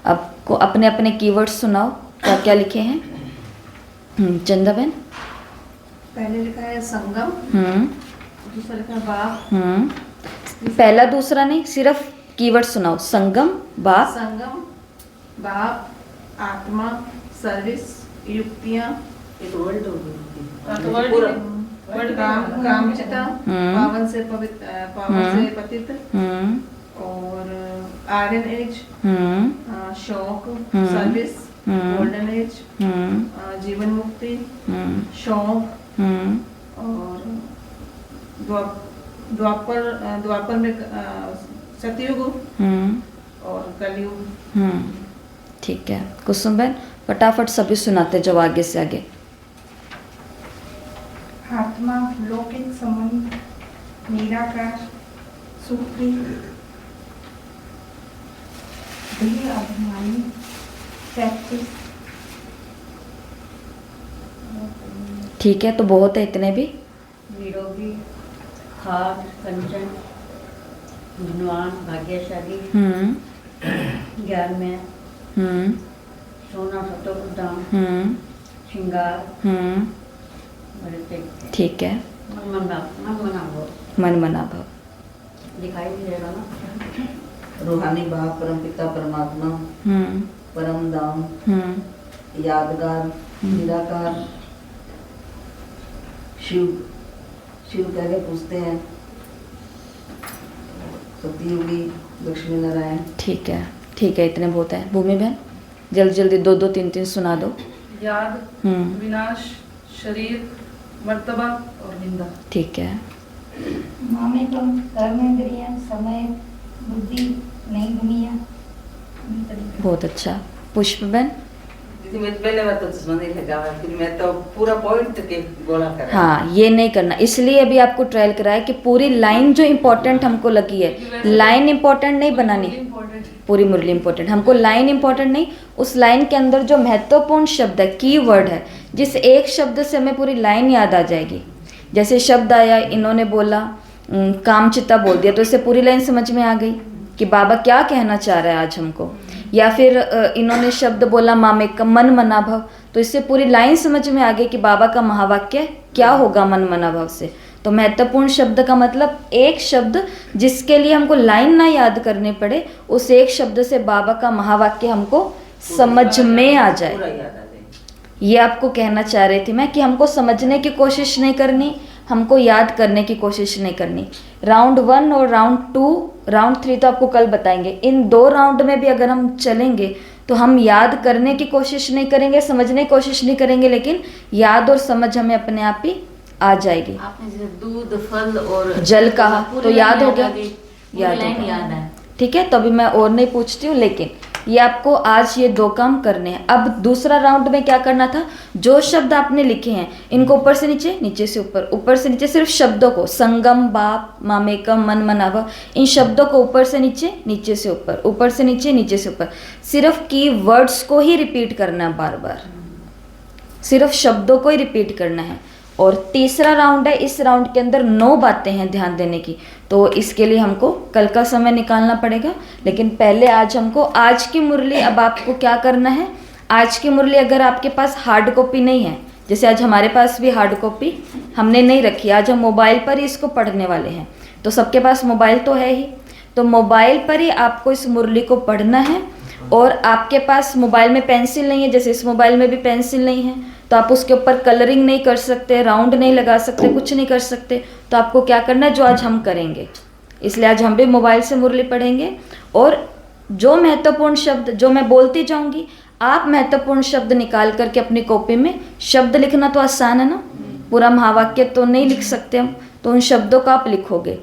अब को अपने अपने कीवर्ड्स सुनाओ, क्या क्या लिखे हैं। चंदा बहन। पहले लिखा है संगम, दूसरा लिखा है बाप। पहला दूसरा नहीं, सिर्फ कीवर्ड सुनाओ। संगम, बाप, बाप, आत्मा, सर्विस, युक्तियाँ, एक वर्ल्ड हो गई। कामचिता, पावन से पवित्र, पावन से पतित, और आयरन एज, शौक, सर्विस, गोल्डन एज, जीवन मुक्ति, शौक, और द्वापर में सतयुग और कलयुग। ठीक है कुसुम बहन, फटाफट सभी सुनाते जाओ आगे से आगे। आत्मा, लौकिक संबंध, निराकार, सुखी, देह अभिमानी, प्रैक्टिस। ठीक है, तो बहुत है इतने भी। निरोगी, खाद, कंचन, धनवान, भाग्यशाली, ज्ञान में, सोना, सतोप्रधान, श्रृंगार, ठीक है, मन मना भाव दिखाई नहीं देगा ना। रूहानी भाव, परम पिता परमात्मा, परम धाम, यादगार, निराकार, शिव कह के पूछते हैं, सतयुगी, लक्ष्मी नारायण। ठीक है, ठीक है, इतने बहुत है। भूमि बहन जल्दी जल्दी 2-2 3-3 सुना दो। याद, विनाश, शरीर, मर्तबा और निंदा। ठीक है, मामेकम, कर्मेंद्रियां, समय, बुद्धि, नई दुनिया। बहुत अच्छा। पुष्प बहन। दीदी मैं पहले बार तो चश्मा नहीं लगा हुआ, फिर मैं तो पूरा पॉइंट के गोला कर रहा। हाँ, ये नहीं करना, इसलिए अभी आपको ट्रायल कराया कि पूरी लाइन जो इम्पोर्टेंट हमको लगी है, लाइन इम्पोर्टेंट नहीं बनानी, पूरी मुरली इम्पोर्टेंट, हमको लाइन इम्पोर्टेंट नहीं, उस लाइन के अंदर जो महत्वपूर्ण शब्द है, की वर्ड है, जिस एक शब्द से हमें पूरी लाइन याद आ जाएगी। जैसे शब्द आया, इन्होंने बोला कामचिता बोल दिया, तो इससे पूरी लाइन समझ में आ गई कि बाबा क्या कहना चाह रहा है आज हमको। या फिर इन्होंने शब्द बोला मामेकम, मन मना भाव, तो इससे पूरी लाइन समझ में आ गई कि बाबा का महावाक्य क्या होगा मन मना भाव से। तो महत्वपूर्ण शब्द का मतलब एक शब्द जिसके लिए हमको लाइन ना याद करने पड़े, उस एक शब्द से बाबा का महावाक्य हमको समझ में आ जाए। पूरा याद आ जाए। ये आपको कहना चाह रही थी मैं कि हमको समझने की कोशिश नहीं करनी, हमको याद करने की कोशिश नहीं करनी। राउंड 1 और राउंड 2, राउंड 3 तो आपको कल बताएंगे। इन 2 राउंड में भी अगर हम चलेंगे तो हम याद करने की कोशिश नहीं करेंगे, समझने की कोशिश नहीं करेंगे, लेकिन याद और समझ हमें अपने आप ही आ जाएगी। आपने जैसे दूध, फल और जल कहा तो याद हो गया, याद हो याद है। ठीक है, तो अभी मैं और नहीं पूछती हूँ, लेकिन ये आपको आज ये 2 काम करने हैं। अब दूसरा राउंड में क्या करना था, जो शब्द आपने लिखे हैं इनको ऊपर से नीचे, नीचे से ऊपर, ऊपर से नीचे, सिर्फ शब्दों को, संगम, बाप, मामेकम, मन मनावा, इन शब्दों को ऊपर से नीचे, नीचे से ऊपर, ऊपर से नीचे, नीचे से ऊपर, सिर्फ की वर्ड्स को ही रिपीट करना है बार बार, सिर्फ शब्दों को ही रिपीट करना है। और तीसरा राउंड है, इस राउंड के अंदर 9 बातें हैं ध्यान देने की, तो इसके लिए हमको कल का समय निकालना पड़ेगा। लेकिन पहले आज हमको आज की मुरली, अब आपको क्या करना है, आज की मुरली अगर आपके पास हार्ड कॉपी नहीं है, जैसे आज हमारे पास भी हार्ड कॉपी हमने नहीं रखी, आज हम मोबाइल पर ही इसको पढ़ने वाले हैं, तो सबके पास मोबाइल तो है ही, तो मोबाइल पर ही आपको इस मुरली को पढ़ना है। और आपके पास मोबाइल में पेंसिल नहीं है, जैसे इस मोबाइल में भी पेंसिल नहीं है, तो आप उसके ऊपर कलरिंग नहीं कर सकते, राउंड नहीं लगा सकते, कुछ नहीं कर सकते। तो आपको क्या करना है, जो आज हम करेंगे, इसलिए आज हम भी मोबाइल से मुरली पढ़ेंगे। और जो महत्वपूर्ण शब्द जो मैं बोलती जाऊंगी, आप महत्वपूर्ण शब्द निकाल करके अपनी कॉपी में, शब्द लिखना तो आसान है ना, पूरा महावाक्य तो नहीं लिख सकते हम, तो उन शब्दों का आप लिखोगे।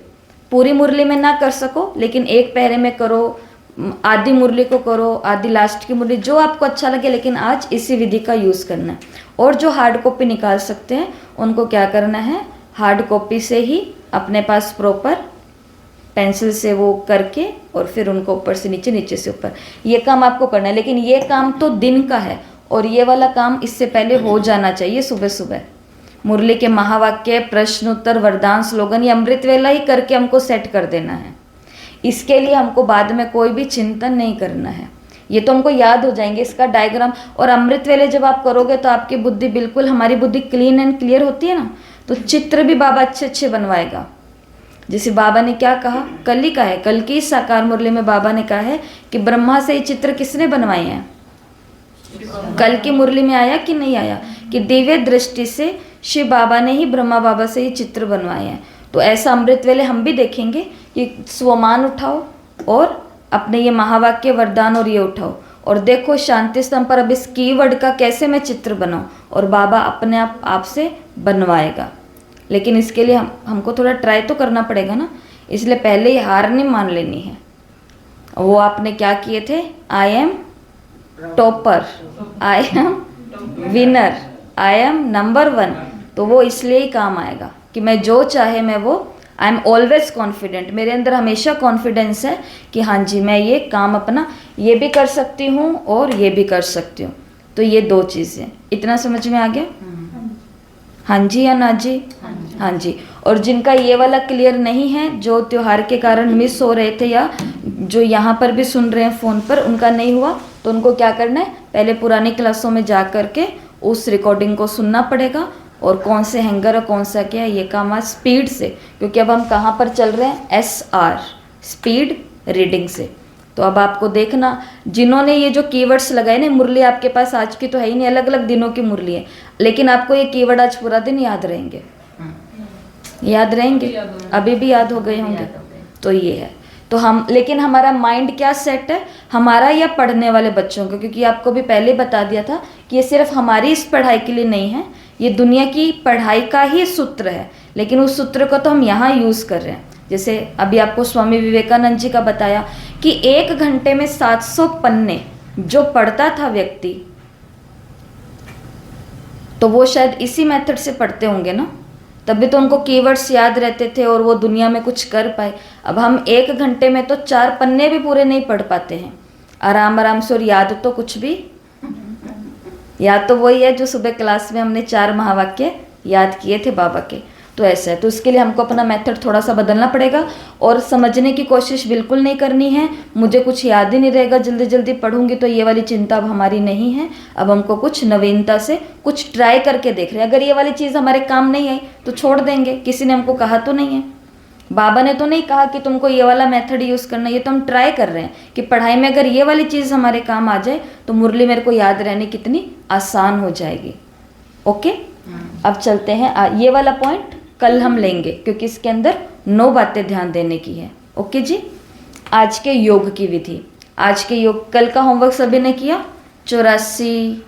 पूरी मुरली में ना कर सको, लेकिन एक पहरे में करो, आधी मुरली को करो, आधी लास्ट की मुरली, जो आपको अच्छा लगे, लेकिन आज इसी विधि का यूज़ करना है। और जो हार्ड कॉपी निकाल सकते हैं उनको क्या करना है, हार्ड कॉपी से ही अपने पास प्रॉपर पेंसिल से वो करके और फिर उनको ऊपर से नीचे, नीचे से ऊपर, ये काम आपको करना है। लेकिन ये काम तो दिन का है और ये वाला काम इससे पहले हो जाना चाहिए सुबह सुबह। मुरली के महावाक्य, प्रश्न उत्तर, वरदान, स्लोगन, ये अमृत वेला ही करके हमको सेट कर देना है। इसके लिए हमको बाद में कोई भी चिंतन नहीं करना है, ये तो हमको याद हो जाएंगे, इसका डायग्राम। और अमृत वेले जब आप करोगे तो आपकी बुद्धि बिल्कुल, हमारी बुद्धि क्लीन एंड क्लियर होती है ना, तो चित्र भी बाबा अच्छे अच्छे बनवाएगा। जैसे बाबा ने क्या कहा, कल ही का है, कल की साकार मुरली में बाबा ने कहा है कि ब्रह्मा से ये चित्र किसने बनवाए हैं। कल की मुरली में आया कि नहीं आया कि दिव्य दृष्टि से शिव बाबा ने ही ब्रह्मा बाबा से ये चित्र बनवाए हैं। तो ऐसा अमृत वेले हम भी देखेंगे कि स्वमान उठाओ और अपने ये महावाक्य, वरदान और ये उठाओ और देखो शांति स्तंभ पर अब इस कीवर्ड का कैसे मैं चित्र बनाऊं, और बाबा अपने आप से बनवाएगा। लेकिन इसके लिए हमको थोड़ा ट्राई तो करना पड़ेगा ना, इसलिए पहले ही हार नहीं मान लेनी है। वो आपने क्या किए थे, I am topper, I am winner, I am number 1, तो वो इसलिए ही काम आएगा कि मैं जो चाहे मैं वो, आई एम ऑलवेज कॉन्फिडेंट, मेरे अंदर हमेशा कॉन्फिडेंस है कि हाँ जी मैं ये काम अपना ये भी कर सकती हूँ और ये भी कर सकती हूँ। तो ये 2 चीज़ें, इतना समझ में आ गया? हाँ जी या ना जी? हाँ जी। और जिनका ये वाला क्लियर नहीं है, जो त्योहार के कारण मिस हो रहे थे या जो यहाँ पर भी सुन रहे हैं फ़ोन पर, उनका नहीं हुआ, तो उनको क्या करना है, पहले पुरानी क्लासों में जा कर के उस रिकॉर्डिंग को सुनना पड़ेगा, और कौन से हैंगर और कौन सा क्या है ये काम आज स्पीड से, क्योंकि अब हम कहाँ पर चल रहे हैं, SR स्पीड रीडिंग से। तो अब आपको देखना, जिन्होंने ये जो कीवर्ड्स लगाए ना, मुरली आपके पास आज की तो है ही नहीं, अलग अलग दिनों की मुरली है, लेकिन आपको ये कीवर्ड आज पूरा दिन याद रहेंगे, याद रहेंगे, अभी भी याद हो गए होंगे। तो ये है, तो हम, लेकिन हमारा माइंड क्या सेट है, हमारा या पढ़ने वाले बच्चों का, क्योंकि आपको भी पहले बता दिया था कि ये सिर्फ हमारी इस पढ़ाई के लिए नहीं है, ये दुनिया की पढ़ाई का ही सूत्र है, लेकिन उस सूत्र को तो हम यहाँ यूज़ कर रहे हैं। जैसे अभी आपको स्वामी विवेकानंद जी का बताया कि 1 घंटे में 700 पन्ने जो पढ़ता था व्यक्ति, तो वो शायद इसी मेथड से पढ़ते होंगे ना, तभी तो उनको कीवर्ड्स याद रहते थे और वो दुनिया में कुछ कर पाए। अब हम 1 घंटे में तो 4 पन्ने भी पूरे नहीं पढ़ पाते हैं आराम आराम से, और याद तो कुछ भी, याद तो वही है जो सुबह क्लास में हमने 4 महावाक्य याद किए थे बाबा के। तो ऐसा है, तो इसके लिए हमको अपना मेथड थोड़ा सा बदलना पड़ेगा, और समझने की कोशिश बिल्कुल नहीं करनी है। मुझे कुछ याद ही नहीं रहेगा, जल्दी जल्दी पढ़ूंगी, तो ये वाली चिंता अब हमारी नहीं है। अब हमको कुछ नवीनता से कुछ ट्राई करके देख रहे हैं। अगर ये वाली चीज़ हमारे काम नहीं आई तो छोड़ देंगे, किसी ने हमको कहा तो नहीं है, बाबा ने तो नहीं कहा कि तुमको ये वाला मेथड यूज़ करना, ये तो हम ट्राई कर रहे हैं कि पढ़ाई में अगर ये वाली चीज़ हमारे काम आ जाए तो मुरली मेरे को याद रहने कितनी आसान हो जाएगी। ओके, अब चलते हैं, ये वाला पॉइंट कल हम लेंगे, क्योंकि इसके अंदर 9 बातें ध्यान देने की है। ओके जी, आज के योग की विधि, आज के योग, कल का होमवर्क सभी ने किया? 84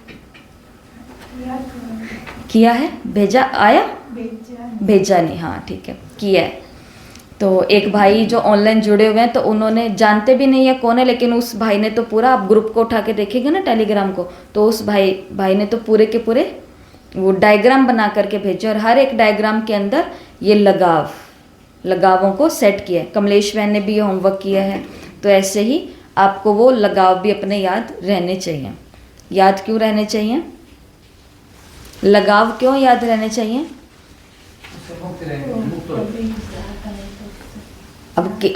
किया है, भेजा आया? भेजा नहीं, हाँ ठीक है, किया है। तो एक भाई जो ऑनलाइन जुड़े हुए हैं, तो उन्होंने, जानते भी नहीं है कौन है, लेकिन उस भाई ने तो पूरा, आप ग्रुप को उठा के देखेंगे ना टेलीग्राम को, तो उस भाई ने तो पूरे के पूरे वो डायग्राम बना करके भेजे, और हर एक डायग्राम के अंदर ये लगावों को सेट किया है। कमलेश बहन ने भी ये होमवर्क किया है। तो ऐसे ही आपको वो लगाव भी अपने याद रहने चाहिए। याद क्यों रहने चाहिए? लगाव क्यों याद रहने चाहिए?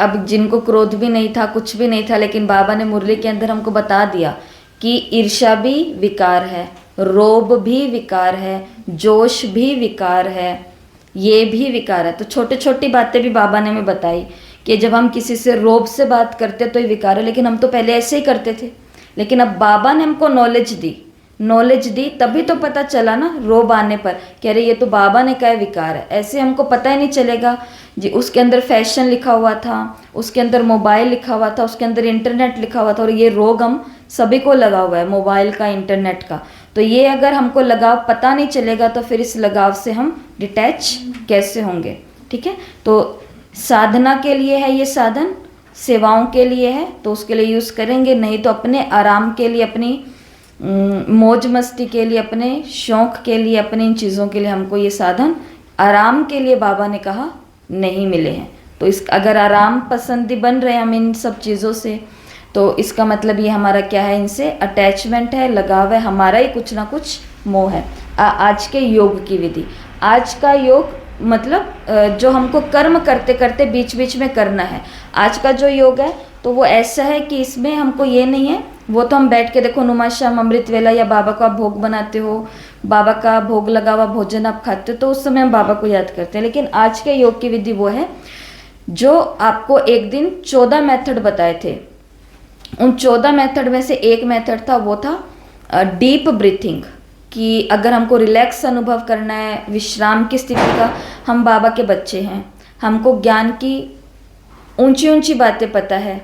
अब जिनको क्रोध भी नहीं था, कुछ भी नहीं था, लेकिन बाबा ने मुरली के अंदर हमको बता दिया कि ईर्ष्या भी विकार है, रोब भी विकार है, जोश भी विकार है, ये भी विकार है। तो छोटी छोटी बातें भी बाबा ने हमें बताई कि जब हम किसी से रोब से बात करते तो ये विकार है, लेकिन हम तो पहले ऐसे ही करते थे। लेकिन अब बाबा ने हमको नॉलेज दी, तभी तो पता चला ना रोब आने पर, कह रहे ये तो बाबा ने कहा विकार है। ऐसे हमको पता ही नहीं चलेगा जी। उसके अंदर फैशन लिखा हुआ था, उसके अंदर मोबाइल लिखा हुआ था, उसके अंदर इंटरनेट लिखा हुआ था, और ये रोग हम सभी को लगा हुआ है, मोबाइल का, इंटरनेट का। तो ये अगर हमको लगाव पता नहीं चलेगा तो फिर इस लगाव से हम डिटैच कैसे होंगे? ठीक है, तो साधना के लिए है ये साधन, सेवाओं के लिए है तो उसके लिए यूज़ करेंगे, नहीं तो अपने आराम के लिए, अपनी मौज मस्ती के लिए, अपने शौक़ के लिए, अपने इन चीज़ों के लिए हमको ये साधन आराम के लिए बाबा ने कहा नहीं मिले हैं। तो इस अगर आराम पसंदी बन रहे हैं हम इन सब चीज़ों से, तो इसका मतलब ये हमारा क्या है, इनसे अटैचमेंट है, लगाव है, हमारा ही कुछ ना कुछ मोह है। आज के योग की विधि, आज का योग मतलब जो हमको कर्म करते करते बीच बीच में करना है। आज का जो योग है तो वो ऐसा है कि इसमें हमको ये नहीं है, वो तो हम बैठ के देखो नुमा शाम अमृत वेला या बाबा को आप भोग बनाते हो, बाबा का भोग लगा हुआ भोजन आप खाते हो, तो उस समय हम बाबा को याद करते हैं। लेकिन आज के योग की विधि वो है जो आपको एक दिन 14 मेथड बताए थे। उन 14 मेथड में से एक मेथड था, वो था डीप ब्रीथिंग, कि अगर हमको रिलैक्स अनुभव करना है, विश्राम की स्थिति का, हम बाबा के बच्चे हैं, हमको ज्ञान की ऊंची ऊंची बातें पता है,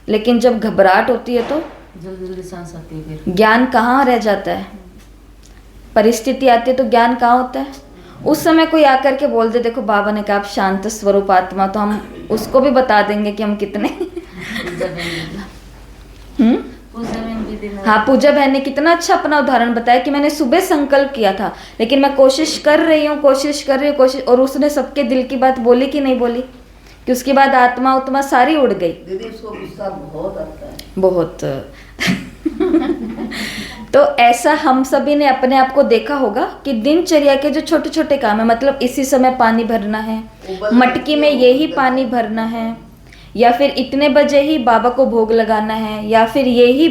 लेकिन जब घबराहट होती है तो जल्दी जल्दी सांस आती है, फिर ज्ञान कहाँ रह जाता है, परिस्थिति आती है तो ज्ञान कहाँ होता है। उस समय कोई आकर के बोल दे देखो बाबा ने कहा आप शांत स्वरूप आत्मा, तो हम उसको भी बता देंगे कि हम कितने हाँ, पूजा बहन ने कितना अच्छा अपना उदाहरण बताया कि मैंने सुबह संकल्प किया था, लेकिन मैं कोशिश कर रही हूँ, और उसने सबके दिल की बात बोली कि नहीं बोली, कि उसके बाद आत्मा उत्मा सारी उड़ गई। दीदी उसको गुस्सा बहुत आता है, बहुत तो ऐसा हम सभी ने अपने आप को देखा होगा कि दिनचर्या के जो छोटे छोटे काम है, मतलब इसी समय पानी भरना है, मटकी में यही पानी भरना है, या फिर इतने बजे ही बाबा को भोग लगाना है, या फिर यही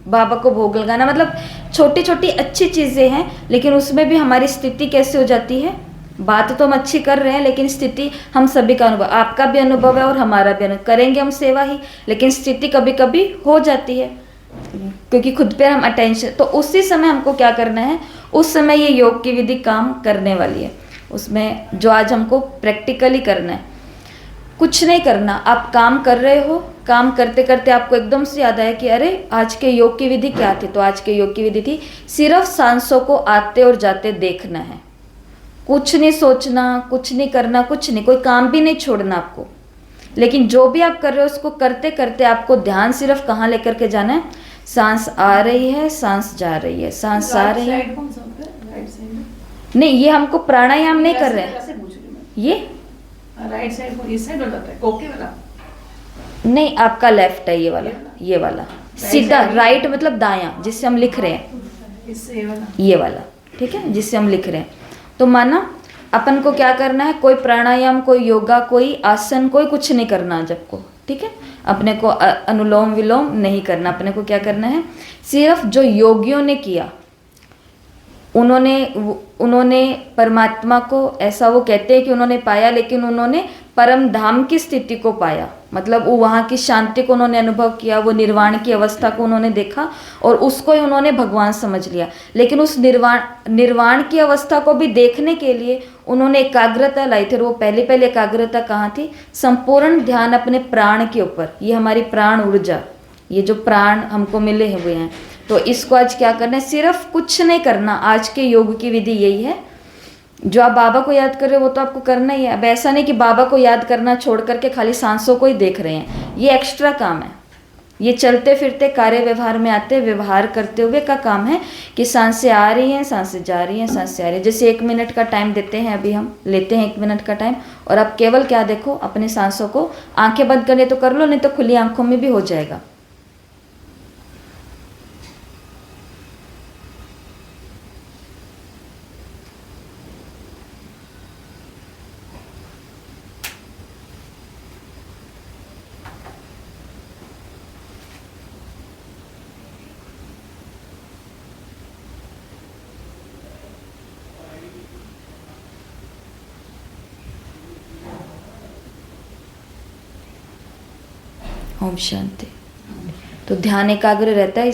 बाबा को भोग लगाना, मतलब छोटी छोटी अच्छी चीज़ें हैं, लेकिन उसमें भी हमारी स्थिति कैसे हो जाती है। बात तो हम अच्छी कर रहे हैं, लेकिन स्थिति हम सभी का अनुभव, आपका भी अनुभव है और हमारा भी अनुभव, करेंगे हम सेवा ही, लेकिन स्थिति कभी कभी हो जाती है क्योंकि खुद पे हम अटेंशन, तो उसी समय हमको क्या करना है, उस समय ये योग की विधि काम करने वाली है। उसमें जो आज हमको प्रैक्टिकली करना है, कुछ नहीं करना, आप काम कर रहे हो, काम करते करते आपको एकदम से याद आया कि अरे आज के योग की विधि क्या थी, तो आज के योग की विधि थी सिर्फ सांसों को आते और जाते देखना है, कुछ नहीं सोचना, कुछ नहीं करना, कुछ नहीं, कोई काम भी नहीं छोड़ना आपको। लेकिन जो भी आप कर रहे हो उसको करते करते आपको ध्यान सिर्फ कहाँ लेकर के जाना है, सांस आ रही है, सांस जा रही है, सांस आ रही है। कौन सा होता है? Right side? नहीं, ये हमको प्राणायाम नहीं कर रहे हैं, कैसे पूछ रही हूँ ये मैं? राइट साइड को इस साइड वाला होता है, कोके वाला? नहीं, आपका लेफ्ट है, ये वाला सीधा, राइट मतलब दायां, जिससे हम लिख रहे हैं, इससे वाला, ये वाला, ठीक है, जिससे हम लिख रहे हैं। तो माना अपन को क्या करना है, कोई प्राणायाम, कोई योगा, कोई आसन, कोई कुछ नहीं करना आज आपको, ठीक है। अपने को अनुलोम विलोम नहीं करना, अपने को क्या करना है, सिर्फ जो योगियों ने किया, उन्होंने परमात्मा को, ऐसा वो कहते हैं कि उन्होंने पाया, लेकिन उन्होंने परम धाम की स्थिति को पाया, मतलब वो वहाँ की शांति को उन्होंने अनुभव किया, वो निर्वाण की अवस्था को उन्होंने देखा और उसको ही उन्होंने भगवान समझ लिया। लेकिन उस निर्वाण की अवस्था को भी देखने के लिए उन्होंने एकाग्रता लाई थी, और वो पहले एकाग्रता कहाँ थी, संपूर्ण ध्यान अपने प्राण के ऊपर। ये हमारी प्राण ऊर्जा, ये जो प्राण हमको मिले हुए हैं, तो इसको आज क्या करना है, सिर्फ कुछ नहीं करना। आज के योग की विधि यही है, जो आप बाबा को याद कर रहे हो वो तो आपको करना ही है। अब ऐसा नहीं कि बाबा को याद करना छोड़ करके खाली सांसों को ही देख रहे हैं, ये एक्स्ट्रा काम है, ये चलते फिरते कार्य व्यवहार में आते व्यवहार करते हुए का काम है कि सांसें आ रही हैं, सांसें जा रही हैं, सांसें आ रही हैं। जैसे 1 मिनट का टाइम देते हैं, अभी हम लेते हैं 1 मिनट का टाइम, और आप केवल क्या देखो, अपने सांसों को, आंखें बंद करने तो कर लो, नहीं तो खुली आंखों में भी हो जाएगा। ओम शांति। तो ध्यान एकाग्र रहता है,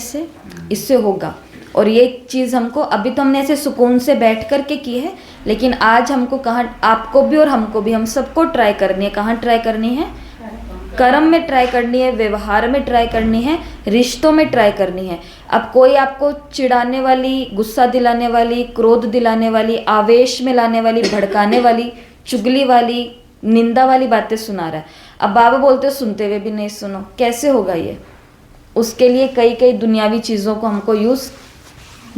इससे होगा। और ये चीज़ हमको, अभी तो हमने ऐसे सुकून से बैठ कर के की है, लेकिन आज हमको कहाँ, आपको भी और हमको भी, हम सबको ट्राई करनी है। कहाँ ट्राई करनी है, कर्म में ट्राई करनी है, व्यवहार में ट्राई करनी है, रिश्तों में ट्राई करनी है। अब कोई आपको चिढ़ाने वाली, गुस्सा दिलाने वाली, क्रोध दिलाने वाली, आवेश में लाने वाली, भड़काने वाली, चुगली वाली, निंदा वाली बातें सुना रहा है, अब बाबा बोलते सुनते हुए भी नहीं सुनो, कैसे होगा ये। उसके लिए कई दुनियावी चीज़ों को हमको यूज़,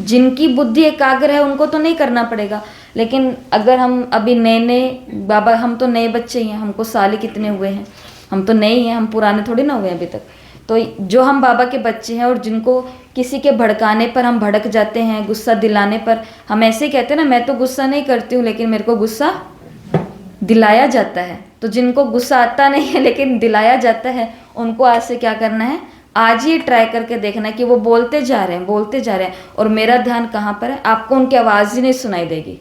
जिनकी बुद्धि एकाग्र है उनको तो नहीं करना पड़ेगा, लेकिन अगर हम अभी नए बाबा, हम तो नए बच्चे ही हैं, हमको साल ही कितने हुए हैं, हम तो नए ही हैं, हम पुराने थोड़ी ना हुए हैं अभी तक। तो जो हम बाबा के बच्चे हैं और जिनको किसी के भड़काने पर हम भड़क जाते हैं, गुस्सा दिलाने पर हम ऐसे कहते हैं ना, मैं तो गुस्सा नहीं करती हूँ लेकिन मेरे को गुस्सा दिलाया जाता है। तो जिनको गुस्सा आता नहीं है लेकिन दिलाया जाता है, उनको आज से क्या करना है, आज ही ट्राई करके देखना है कि वो बोलते जा रहे हैं और मेरा ध्यान कहाँ पर है। आपको उनकी आवाज़ ही नहीं सुनाई देगी,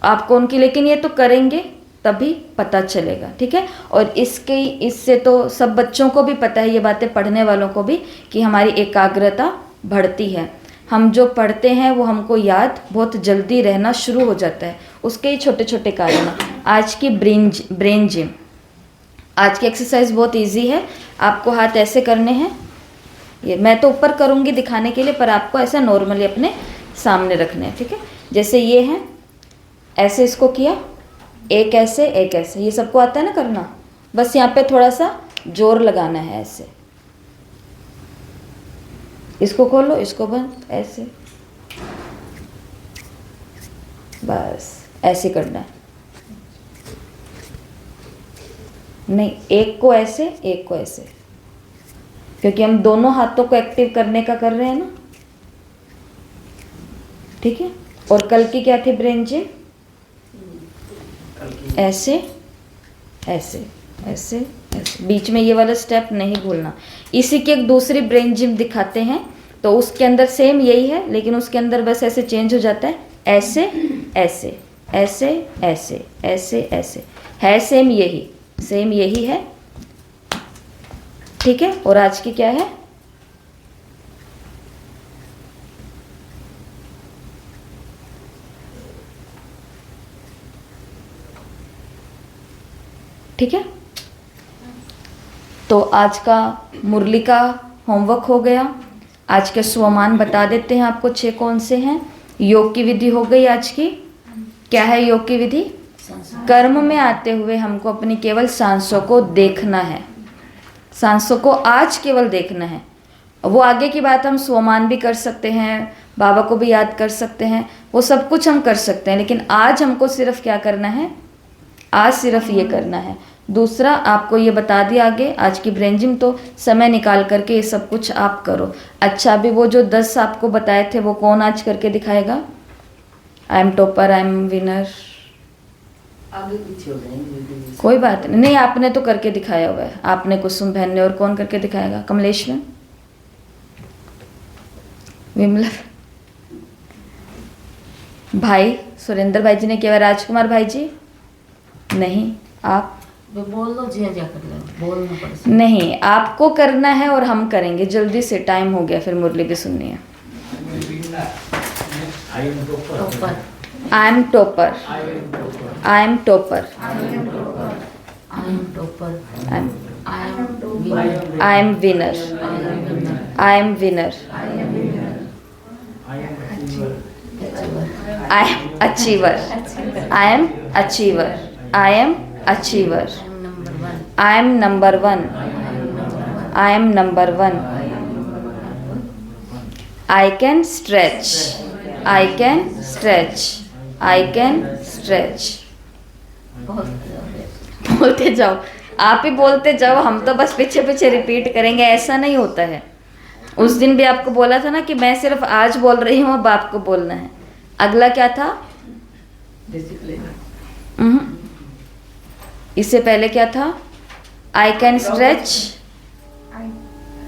आपको उनकी, लेकिन ये तो करेंगे तभी पता चलेगा, ठीक है। और इससे तो सब बच्चों को भी पता है, ये बातें पढ़ने वालों को भी, कि हमारी एकाग्रता बढ़ती है। हम जो पढ़ते हैं वो हमको याद बहुत जल्दी रहना शुरू हो जाता है। उसके ही छोटे छोटे कारण। आज की ब्रेन जिम, आज की एक्सरसाइज बहुत इजी है। आपको हाथ ऐसे करने हैं, ये मैं तो ऊपर करूँगी दिखाने के लिए, पर आपको ऐसा नॉर्मली अपने सामने रखने हैं, ठीक है। जैसे ये हैं, ऐसे इसको किया, एक ऐसे एक ऐसे, ये सबको आता है ना करना, बस यहाँ पे थोड़ा सा जोर लगाना है ऐसे, इसको खोलो इसको बंद, ऐसे बस ऐसे करना है। नहीं, एक को ऐसे एक को ऐसे, क्योंकि हम दोनों हाथों को एक्टिव करने का कर रहे हैं ना, ठीक है। और कल की क्या थी ब्रेन जिम? ऐसे ऐसे ऐसे ऐसे, बीच में ये वाला स्टेप नहीं भूलना। इसी की एक दूसरी ब्रेन जिम दिखाते हैं, तो उसके अंदर सेम यही है, लेकिन उसके अंदर बस ऐसे चेंज हो जाता है, ऐसे ऐसे ऐसे ऐसे ऐसे ऐसे, है सेम यही है, ठीक है। और आज की क्या है? ठीक है, तो आज का मुरली का होमवर्क हो गया। आज के स्वमान बता देते हैं आपको 6 कौन से हैं। योग की विधि हो गई आज की। क्या है योग की विधि? कर्म में आते हुए हमको अपनी केवल सांसों को देखना है, सांसों को आज केवल देखना है। वो आगे की बात हम स्वमान भी कर सकते हैं, बाबा को भी याद कर सकते हैं, वो सब कुछ हम कर सकते हैं, लेकिन आज हमको सिर्फ क्या करना है? आज सिर्फ ये करना है। दूसरा आपको ये बता दिया आगे, आज की ब्रेन जिम, तो समय निकाल करके ये सब कुछ आप करो। अच्छा, अभी वो जो 10 आपको बताए थे वो कौन आज करके दिखाएगा? I am topper, I am winner, आगे पीछे हो जाएंगे। कोई बात नहीं, नहीं आपने तो करके दिखाया हुआ है, आपने, कुसुम बहन ने, और कौन करके दिखाएगा? कमलेश में, विमला भाई, सुरेंद्र भाई जी ने किया, राजकुमार भाई जी नहीं, आप बोल लो, जी जा कर लो, बोलना पड़ेगा। नहीं, आपको करना है और हम करेंगे जल्दी से, टाइम हो गया, फिर मुरली भी सुननी है। I am topper, I am topper, I am topper, I am topper, I am winner, I am winner, I am achiever, I am achiever, I am achiever, I am number one, I am number one, I can stretch, I can stretch, I can stretch. बोलते जाओ, आप ही बोलते जाओ, हम तो बस पीछे पीछे रिपीट करेंगे, ऐसा नहीं होता है। उस दिन भी आपको बोला था ना कि मैं सिर्फ आज बोल रही हूँ, अब आपको बोलना है। अगला क्या था? डिसिप्लिन। इससे पहले क्या था? I can stretch,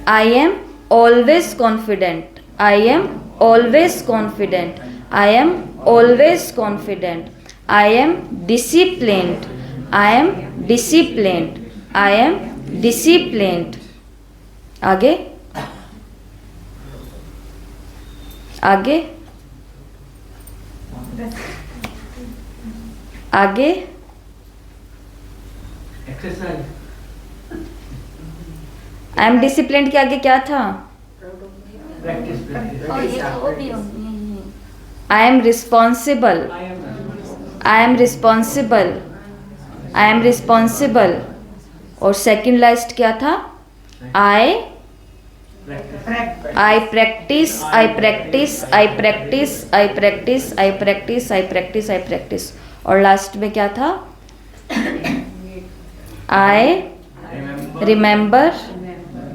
I am always confident, I am always confident, I am always confident, I am disciplined, I am disciplined, I am disciplined. आगे आगे आगे एक्सरसाइज। आई एम डिसिप्लिन्ड के आगे क्या था? Practice, practice. I am responsible, I am responsible, I am responsible. और second last क्या था? आई प्रैक्टिस, आई प्रैक्टिस, आई प्रैक्टिस, आई प्रैक्टिस, आई प्रैक्टिस, आई प्रैक्टिस, आई प्रैक्टिस। और लास्ट में क्या था? I remember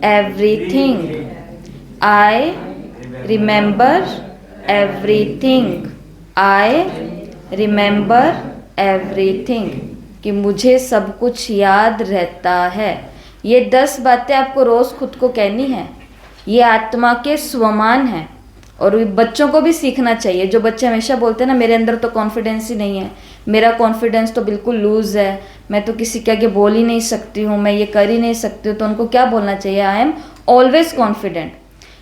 everything, I remember everything, I remember everything, कि मुझे सब कुछ याद रहता है। ये 10 बातें आपको रोज़ खुद को कहनी है। ये आत्मा के स्वमान हैं और बच्चों को भी सीखना चाहिए। जो बच्चे हमेशा बोलते हैं ना, मेरे अंदर तो कॉन्फिडेंस ही नहीं है, मेरा कॉन्फिडेंस तो बिल्कुल लूज़ है, मैं तो किसी के आगे बोल ही नहीं सकती हूँ, मैं ये कर ही नहीं सकती हूँ, तो उनको क्या बोलना चाहिए? I am always confident.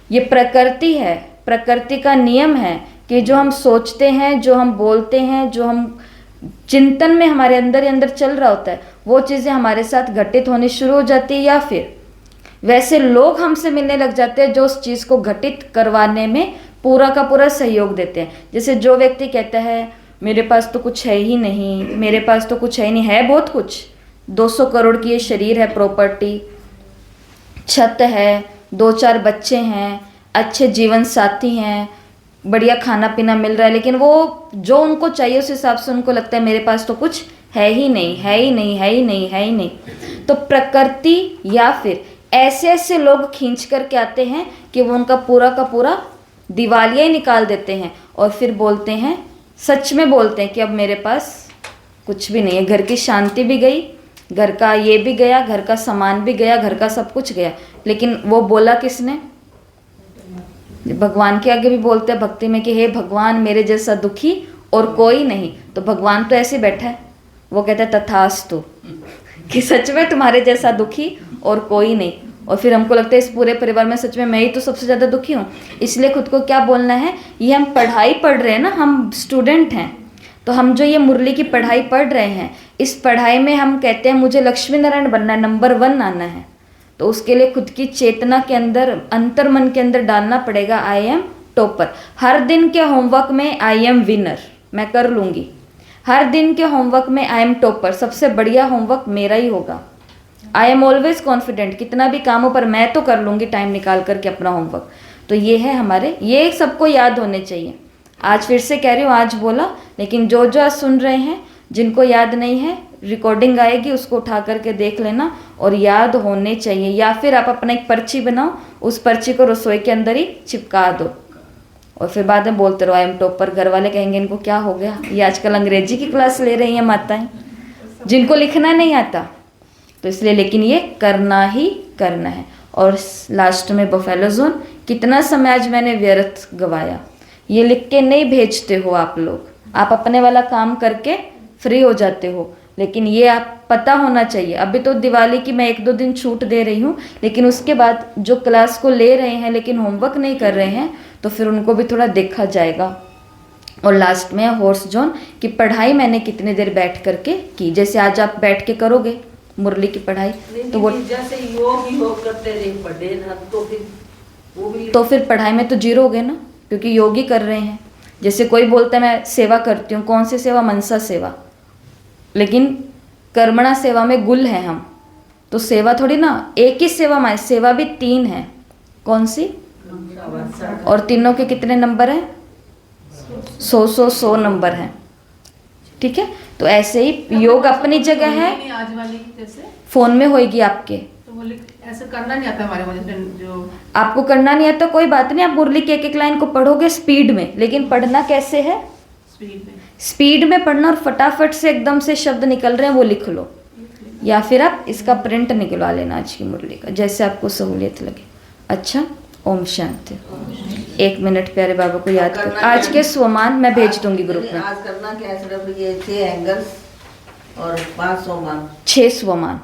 ये प्रकृति है, प्रकृति का नियम है कि जो हम सोचते हैं, जो हम बोलते हैं, जो हम चिंतन में हमारे अंदर ही अंदर चल रहा होता है, वो चीज़ें हमारे साथ घटित होनी शुरू हो जाती है, या फिर वैसे लोग हमसे मिलने लग जाते हैं जो उस चीज़ को घटित करवाने में पूरा का पूरा सहयोग देते हैं। जैसे जो व्यक्ति कहता है मेरे पास तो कुछ है ही नहीं, मेरे पास तो कुछ है ही नहीं। है बहुत कुछ, 200 करोड़ की ये शरीर है, प्रॉपर्टी, छत है, 2-4 बच्चे हैं, अच्छे जीवन साथी हैं, बढ़िया खाना पीना मिल रहा है, लेकिन वो जो उनको चाहिए उस हिसाब से उनको लगता है मेरे पास तो कुछ है ही नहीं, है ही नहीं, है ही नहीं, है ही नहीं। तो प्रकृति या फिर ऐसे ऐसे लोग खींच करके आते हैं कि वो उनका पूरा का पूरा दिवालिया ही निकाल देते हैं और फिर बोलते हैं, सच में बोलते हैं कि अब मेरे पास कुछ भी नहीं है। घर की शांति भी गई, घर का ये भी गया, घर का सामान भी गया, घर का सब कुछ गया, लेकिन वो बोला किसने? भगवान के आगे भी बोलते हैं भक्ति में कि हे भगवान, मेरे जैसा दुखी और कोई नहीं। तो भगवान तो ऐसे बैठा है, वो कहता है तथास्तु, कि सच में तुम्हारे जैसा दुखी और कोई नहीं। और फिर हमको लगता है इस पूरे परिवार में सच में मैं ही तो सबसे ज़्यादा दुखी हूँ। इसलिए खुद को क्या बोलना है, ये हम पढ़ाई पढ़ रहे हैं ना, हम स्टूडेंट हैं, तो हम जो ये मुरली की पढ़ाई पढ़ रहे हैं, इस पढ़ाई में हम कहते हैं मुझे लक्ष्मी नारायण बनना है, नंबर 1 आना है। तो उसके लिए खुद की चेतना के अंदर, अंतर मन के अंदर डालना पड़ेगा आई एम टॉपर। हर दिन के होमवर्क में आई एम विनर, मैं कर लूँगी। हर दिन के होमवर्क में आई एम टॉपर, सबसे बढ़िया होमवर्क मेरा ही होगा। आई एम ऑलवेज कॉन्फिडेंट, कितना भी काम हो पर मैं तो कर लूँगी टाइम निकाल करके अपना होमवर्क। तो ये है हमारे, ये सबको याद होने चाहिए। आज फिर से कह रही हूँ, आज बोला, लेकिन जो जो आज सुन रहे हैं, जिनको याद नहीं है, रिकॉर्डिंग आएगी, उसको उठा करके देख लेना और याद होने चाहिए। या फिर आप अपना एक पर्ची बनाओ, उस पर्ची को रसोई के अंदर ही चिपका दो और फिर बाद में बोलते रहो आई एम टॉपर। घर वाले कहेंगे इनको क्या हो गया, ये आजकल अंग्रेजी की क्लास ले रही हैं माताएं, जिनको लिखना नहीं आता। तो इसलिए लेकिन ये करना ही करना है। और लास्ट में बफेलो जोन, कितना समय आज मैंने व्यर्थ गवाया। ये लिख के नहीं भेजते हो आप लोग, आप अपने वाला काम करके फ्री हो जाते हो, लेकिन ये आप पता होना चाहिए। अभी तो दिवाली की मैं 1-2 दिन छूट दे रही हूँ, लेकिन उसके बाद जो क्लास को ले रहे हैं लेकिन होमवर्क नहीं कर रहे हैं, तो फिर उनको भी थोड़ा देखा जाएगा। और लास्ट में हॉर्स जोन की पढ़ाई मैंने कितनी देर बैठ करके की। जैसे आज आप बैठ के करोगे मुरली की पढ़ाई, तो वो जैसे योग करते रहे पढ़े ना, तो फिर वो भी, तो फिर पढ़ाई में तो जीरो हो गए ना, क्योंकि योग ही कर रहे हैं। जैसे कोई बोलता है मैं सेवा करती हूँ, कौन सी सेवा? मनसा सेवा, लेकिन कर्मणा सेवा में गुल है हम, तो सेवा थोड़ी ना एक ही सेवा में, सेवा भी 3 है। कौन सी? और तीनों के कितने नंबर हैं? 100 नंबर हैं। ठीक है, तो ऐसे ही योग अपनी जगह है। आज वाली जैसे फोन में होएगी आपके, तो बोले ऐसे करना नहीं आता हमारे मुझे, जो आपको करना नहीं आता कोई बात नहीं, आप मुरली के एक लाइन को पढ़ोगे स्पीड में, लेकिन पढ़ना कैसे है? स्पीड में पढ़ना, और फटाफट से एकदम से शब्द निकल रहे हैं वो लिख लो, या फिर आप इसका प्रिंट निकलवा लेना आज की मुरली का, जैसे आपको सहूलियत लगे। अच्छा, ओम शांति। 1 मिनट प्यारे बाबा को याद कर। आज के स्वमान मैं भेज दूंगी ग्रुप में। आज करना क्या है, सिर्फ ये 6 एंगल्स और 5 स्वमान, 6 स्वमान,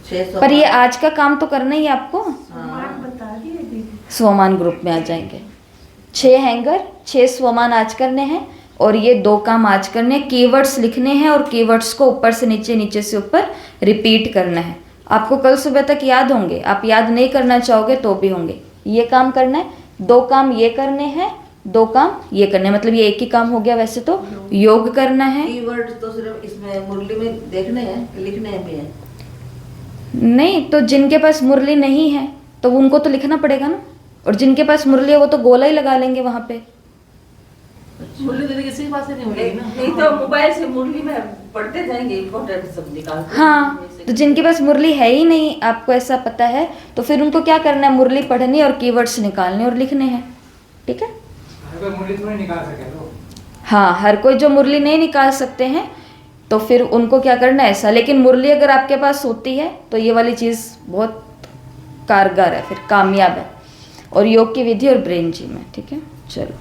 6 पर ये आज का काम तो करना ही है आपको। बता दिए दीदी। स्वमान ग्रुप में आ जाएंगे। 6 हैंगर, 6 स्वमान आज करने हैं, और ये 2 काम आज करने हैं। कीवर्ड्स लिखने हैं और कीवर्ड्स को ऊपर से नीचे, नीचे से ऊपर रिपीट करना है। आपको कल सुबह तक याद होंगे, आप याद नहीं करना चाहोगे तो भी होंगे। ये काम करना है, 2 काम ये करने हैं, 2 काम ये करने हैं, मतलब ये एक ही काम हो गया। वैसे तो योग करना है। कीवर्ड तो सिर्फ इसमें मुरली में देखने हैं, लिखने भी हैं। नहीं तो जिनके पास मुरली नहीं है तो उनको तो लिखना पड़ेगा ना, और जिनके पास मुरली है वो तो गोला ही लगा लेंगे वहां पे। मुरली दीदी किसी के पास नहीं मिलेगी ना। नहीं तो मोबाइल से मुरली में पढ़ते जाएंगे, इंपॉर्टेंट सब निकाल। हाँ, तो जिनके पास मुरली है ही नहीं, आपको ऐसा पता है, तो फिर उनको क्या करना है? मुरली पढ़नी और कीवर्ड्स निकालने और लिखने हैं। ठीक है, हर कोई मुरली थोड़ी निकाल सके तो। हाँ, हर कोई जो मुरली नहीं निकाल सकते हैं तो फिर उनको क्या करना है ऐसा। लेकिन मुरली अगर आपके पास होती है तो ये वाली चीज़ बहुत कारगर है, फिर कामयाब है। और योग की विधि और ब्रेन जी में। ठीक है, चलो।